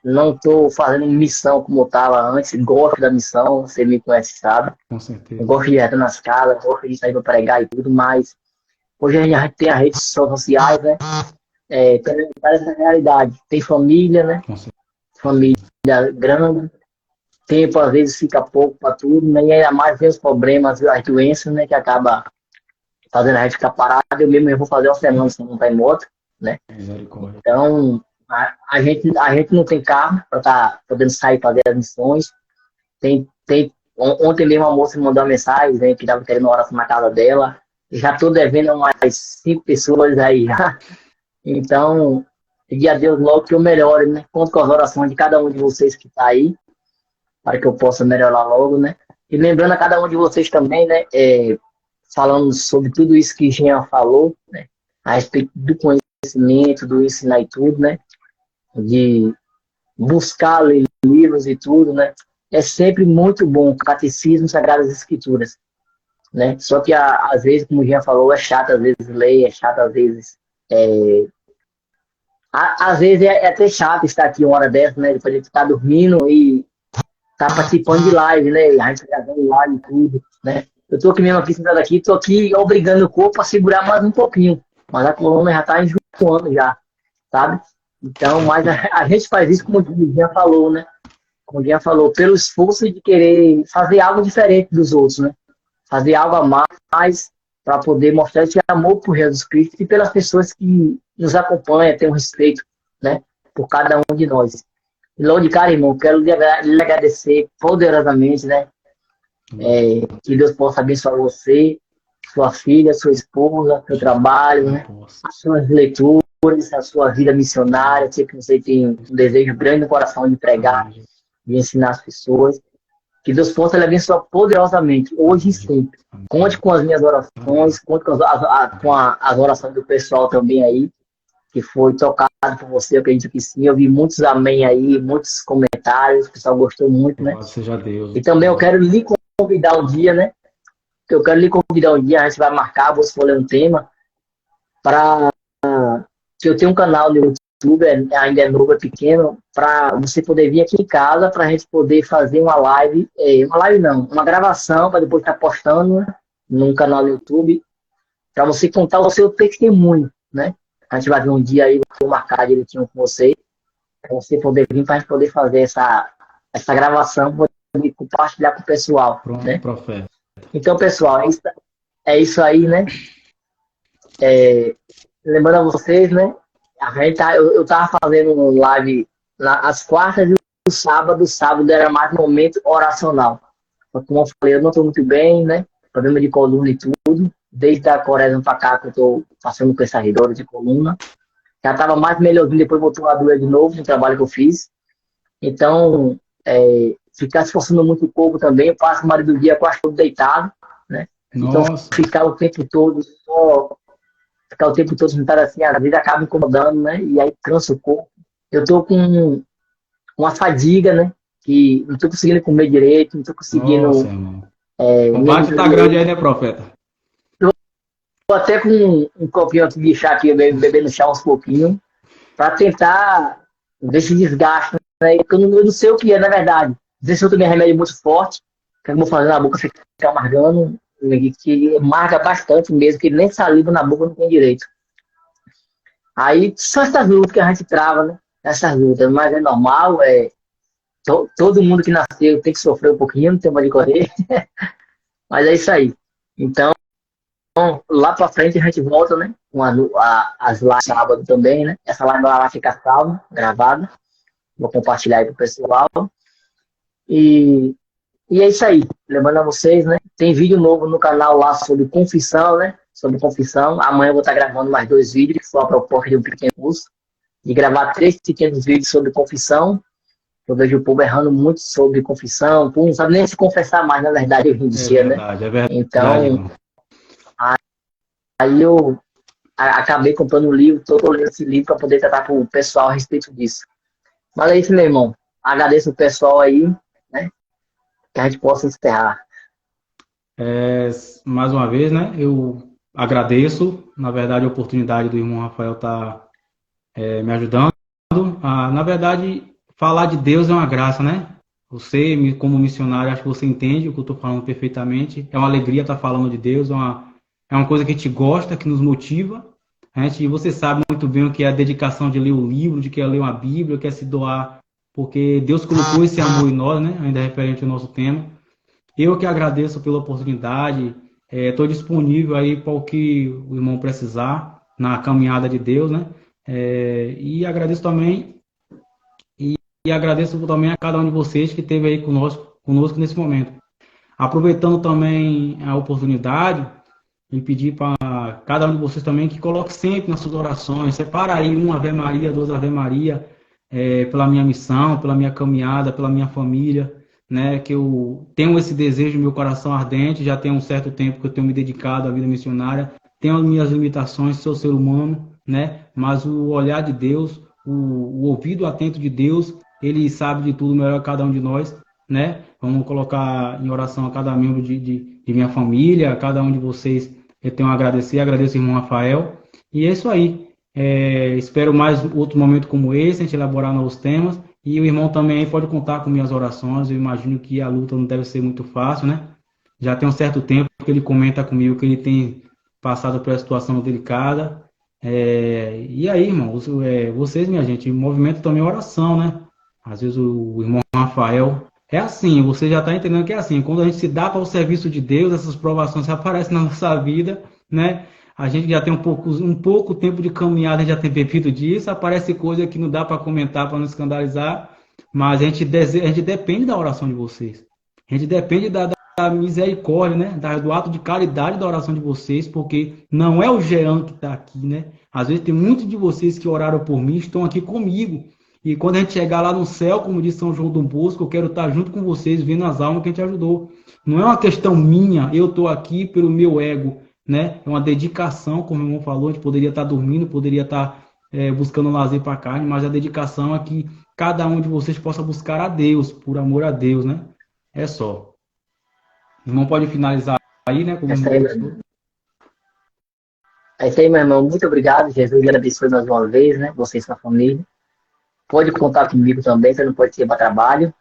Não estou fazendo missão como eu estava antes, gosto da missão, você me conhece, sabe? Com certeza. Eu gosto de ir nas casas, gosto de sair para pregar e tudo, mas hoje a gente tem as redes sociais, né? Tem essa realidade. Tem família, né? Família grande, tempo às vezes fica pouco para tudo, né? E ainda mais vem os problemas, as doenças, né? Que acaba fazendo a gente ficar parado. Eu mesmo vou fazer uma semana sem montar em moto, né? Então, a gente não tem carro para estar podendo sair fazer as missões. Ontem mesmo a moça me mandou uma mensagem, né, que estava querendo uma oração na casa dela. Já estou devendo umas 5 pessoas aí. Então, pedir a Deus logo que eu melhore, né? Conto com as orações de cada um de vocês que está aí, para que eu possa melhorar logo, né? E lembrando a cada um de vocês também, né? Falando sobre tudo isso que Jean falou, né? A respeito do conhecimento, do ensinar e tudo, né? De buscar ler livros e tudo, né? É sempre muito bom, catecismo, Sagradas Escrituras, né? Só que às vezes, como o Jean falou, é chato às vezes ler, é chato às vezes às vezes é até chato estar aqui uma hora dessa, né? Depois de estar dormindo e estar participando de live, né? A gente gravando live e tudo, né? Eu tô aqui mesmo aqui sentado aqui, tô aqui obrigando o corpo a segurar mais um pouquinho, mas a coluna já tá enjoando já, sabe? Então, mas a gente faz isso como o Jean falou, né? Como o Jean falou, pelo esforço de querer fazer algo diferente dos outros, né? Fazer algo a mais para poder mostrar esse amor por Jesus Cristo e pelas pessoas que nos acompanham, tem um respeito, né? Por cada um de nós. E logo de cara, irmão, quero lhe agradecer poderosamente, né? Que Deus possa abençoar você, sua filha, sua esposa, seu trabalho, né? As suas leituras, a sua vida missionária. Sei que você tem um desejo grande no coração de pregar, de ensinar as pessoas. Que Deus possa lhe abençoar poderosamente, hoje e sempre. Conte com as minhas orações, conte com as orações do pessoal também aí, que foi tocado por você, eu acredito que sim. Eu vi muitos amém aí, muitos comentários, o pessoal gostou muito, né? Seja Deus. E também eu quero lhe convidar um dia, né? A gente vai marcar, vou escolher um tema, para que eu tenho um canal no YouTube, ainda é novo, é pequeno, para você poder vir aqui em casa, para a gente poder fazer uma live, uma gravação, para depois estar postando, né, num canal no YouTube, para você contar o seu testemunho, né? A gente vai ver um dia aí, vou marcar direitinho com você, para você poder vir, para a gente poder fazer essa gravação, poder compartilhar com o pessoal, Pronto, né? profeta. Então, pessoal, é isso aí, né? Lembrando a vocês, né? Eu tava fazendo um live às quartas e o sábado era mais momento oracional. Como eu falei, eu não estou muito bem, né? Problema de coluna e tudo. Desde a Coreia para cá que eu estou passando com essa dor de coluna. Já estava mais melhorzinho, depois voltou a doer de novo no trabalho que eu fiz. Então, ficar se forçando muito o corpo também, eu passo a maioria do dia quase todo deitado, né? Então, Nossa. ficar o tempo todo sentado assim, às vezes acaba incomodando, né? E aí cansa o corpo. Eu tô com uma fadiga, né? Que não tô conseguindo comer direito, não tô Nossa, conseguindo. irmão. Me O combate tá alimentar grande direito. aí, né, profeta? Tô até com um copinho aqui de chá aqui, bebendo chá uns pouquinhos, para tentar ver se desgasta, né? Porque eu não sei o que é, na verdade. Não sei se eu tomei remédio muito forte, que eu vou fazer na boca ficar amargando, que amarga bastante mesmo, que nem saliva na boca não tem direito. Aí são essas lutas que a gente trava, né? Essas lutas, mas é normal, todo mundo que nasceu tem que sofrer um pouquinho, não tem mais de correr, mas é isso aí. Então, lá pra frente a gente volta, né? Com as lives sábado também, né? Essa live vai ficar salva, gravada. Vou compartilhar aí pro pessoal. E, e é isso aí. Lembrando a vocês, né? Tem vídeo novo no canal lá sobre confissão, né? Sobre confissão. Amanhã eu vou estar gravando mais 2 vídeos, que foi a proposta de um pequeno curso. De gravar 3 pequenos vídeos sobre confissão. Eu vejo o povo errando muito sobre confissão. O povo não sabe nem se confessar mais, na verdade, hoje em dia, né? É verdade, Então, irmão. aí eu acabei comprando um livro, estou lendo esse livro para poder tratar com o pessoal a respeito disso. Mas é isso, meu irmão. Agradeço o pessoal aí, né? Que a gente possa encerrar. Mais uma vez, né? Eu agradeço, na verdade, a oportunidade do irmão Rafael estar me ajudando. Na verdade, falar de Deus é uma graça, né? Você, como missionário, acho que você entende o que eu estou falando perfeitamente. É uma alegria estar falando de Deus, é uma coisa que a gente gosta, que nos motiva. E você sabe muito bem o que é a dedicação de ler o livro, de que é ler uma Bíblia, que é se doar, porque Deus colocou esse amor em nós, né? Ainda referente ao nosso tema. Eu que agradeço pela oportunidade, estou disponível aí para o que o irmão precisar na caminhada de Deus, né? E agradeço também e agradeço também a cada um de vocês que esteve aí conosco nesse momento. Aproveitando também a oportunidade e pedir para cada um de vocês também que coloque sempre nas suas orações, separa aí uma Ave Maria, 2 Ave Maria, pela minha missão, pela minha caminhada, pela minha família, né? Que eu tenho esse desejo no meu coração ardente, já tem um certo tempo que eu tenho me dedicado à vida missionária, tenho as minhas limitações, sou ser humano, né? Mas o olhar de Deus, o ouvido atento de Deus, ele sabe de tudo melhor que cada um de nós, né? Vamos colocar em oração a cada membro de minha família, a cada um de vocês. Eu tenho a agradecer, agradeço ao irmão Rafael. E é isso aí. Espero mais outro momento como esse, a gente elaborar novos temas. E o irmão também pode contar com minhas orações. Eu imagino que a luta não deve ser muito fácil, né? Já tem um certo tempo que ele comenta comigo que ele tem passado por uma situação delicada. E aí, irmão, vocês, minha gente, movimento também é oração, né? Às vezes o irmão Rafael é assim, você já está entendendo que é assim. Quando a gente se dá para o serviço de Deus, essas provações aparecem na nossa vida, né? A gente já tem um pouco tempo de caminhada, a gente já tem bebido disso, aparece coisa que não dá para comentar, para não escandalizar, mas a gente depende da oração de vocês. A gente depende da misericórdia, né? Do ato de caridade da oração de vocês, porque não é o Jean que está aqui, né? Às vezes tem muitos de vocês que oraram por mim, estão aqui comigo. E quando a gente chegar lá no céu, como diz São João do Bosco, eu quero estar junto com vocês, vendo as almas que a gente ajudou. Não é uma questão minha, eu estou aqui pelo meu ego, né? É uma dedicação, como o irmão falou, a gente poderia estar dormindo, poderia estar buscando lazer para a carne, mas a dedicação é que cada um de vocês possa buscar a Deus, por amor a Deus, né? É só. O irmão pode finalizar aí, né? Como É isso aí, meu irmão. Muito obrigado. Jesus lhe abençoe mais uma vez, né? Você e sua família. Pode contar comigo também, você não pode ser para trabalho.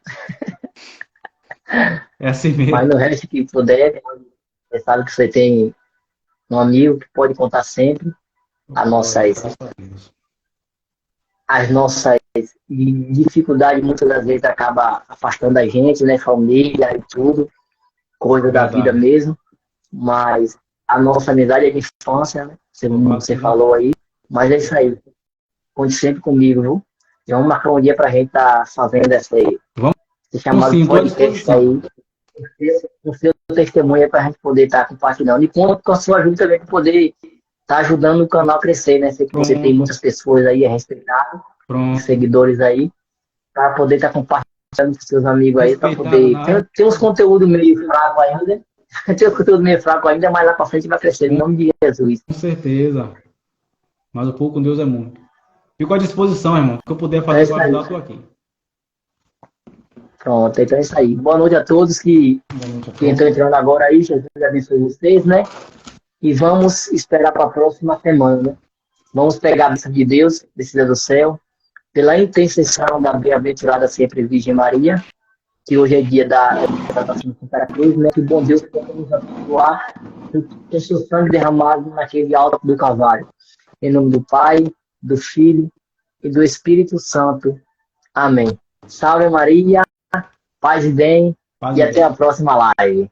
É assim mesmo. Mas no resto que puder, você sabe que você tem um amigo que pode contar sempre. As nossas dificuldades muitas das vezes acaba afastando a gente, né? Família e tudo, coisa da vida Verdade. mesmo. Mas a nossa amizade é de infância, né? Você falou aí. Mas é isso aí. Conte sempre comigo, viu? E vamos marcar um dia pra gente estar fazendo Vamos esse chamado sim, estou à podcast disposição. aí. O seu testemunho é para a gente poder estar compartilhando. E conto com a sua ajuda também para poder estar ajudando o canal a crescer, né? Sei que você tem Pronto, muitas pessoas aí a respeitar, pronto. seguidores aí, para poder estar compartilhando com seus amigos aí, para Respeitado poder. na área. Tem uns conteúdos meio fracos ainda, tem uns conteúdos meio fracos ainda, mas lá para frente vai crescer, em Com nome de Jesus. certeza. Mas o pouco com Deus é muito. Fico à disposição, irmão. O que eu puder É fazer isso para aí. ajudar, estou aqui. Pronto, então é isso aí. Boa noite a todos que estão entrando agora aí. Jesus abençoe vocês, né? E vamos esperar para a próxima semana, né? Vamos pegar a bênção de Deus, descida do céu, pela intercessão da bem-aventurada sempre Virgem Maria, que hoje é dia da exaltação do Santa Cruz, né? Que o bom Deus possa nos abençoar com seu sangue derramado naquele alto do Calvário. Em nome do Pai, do Filho e do Espírito Santo. Amém. Salve Maria, paz e bem, Paz e e até bem. a próxima live.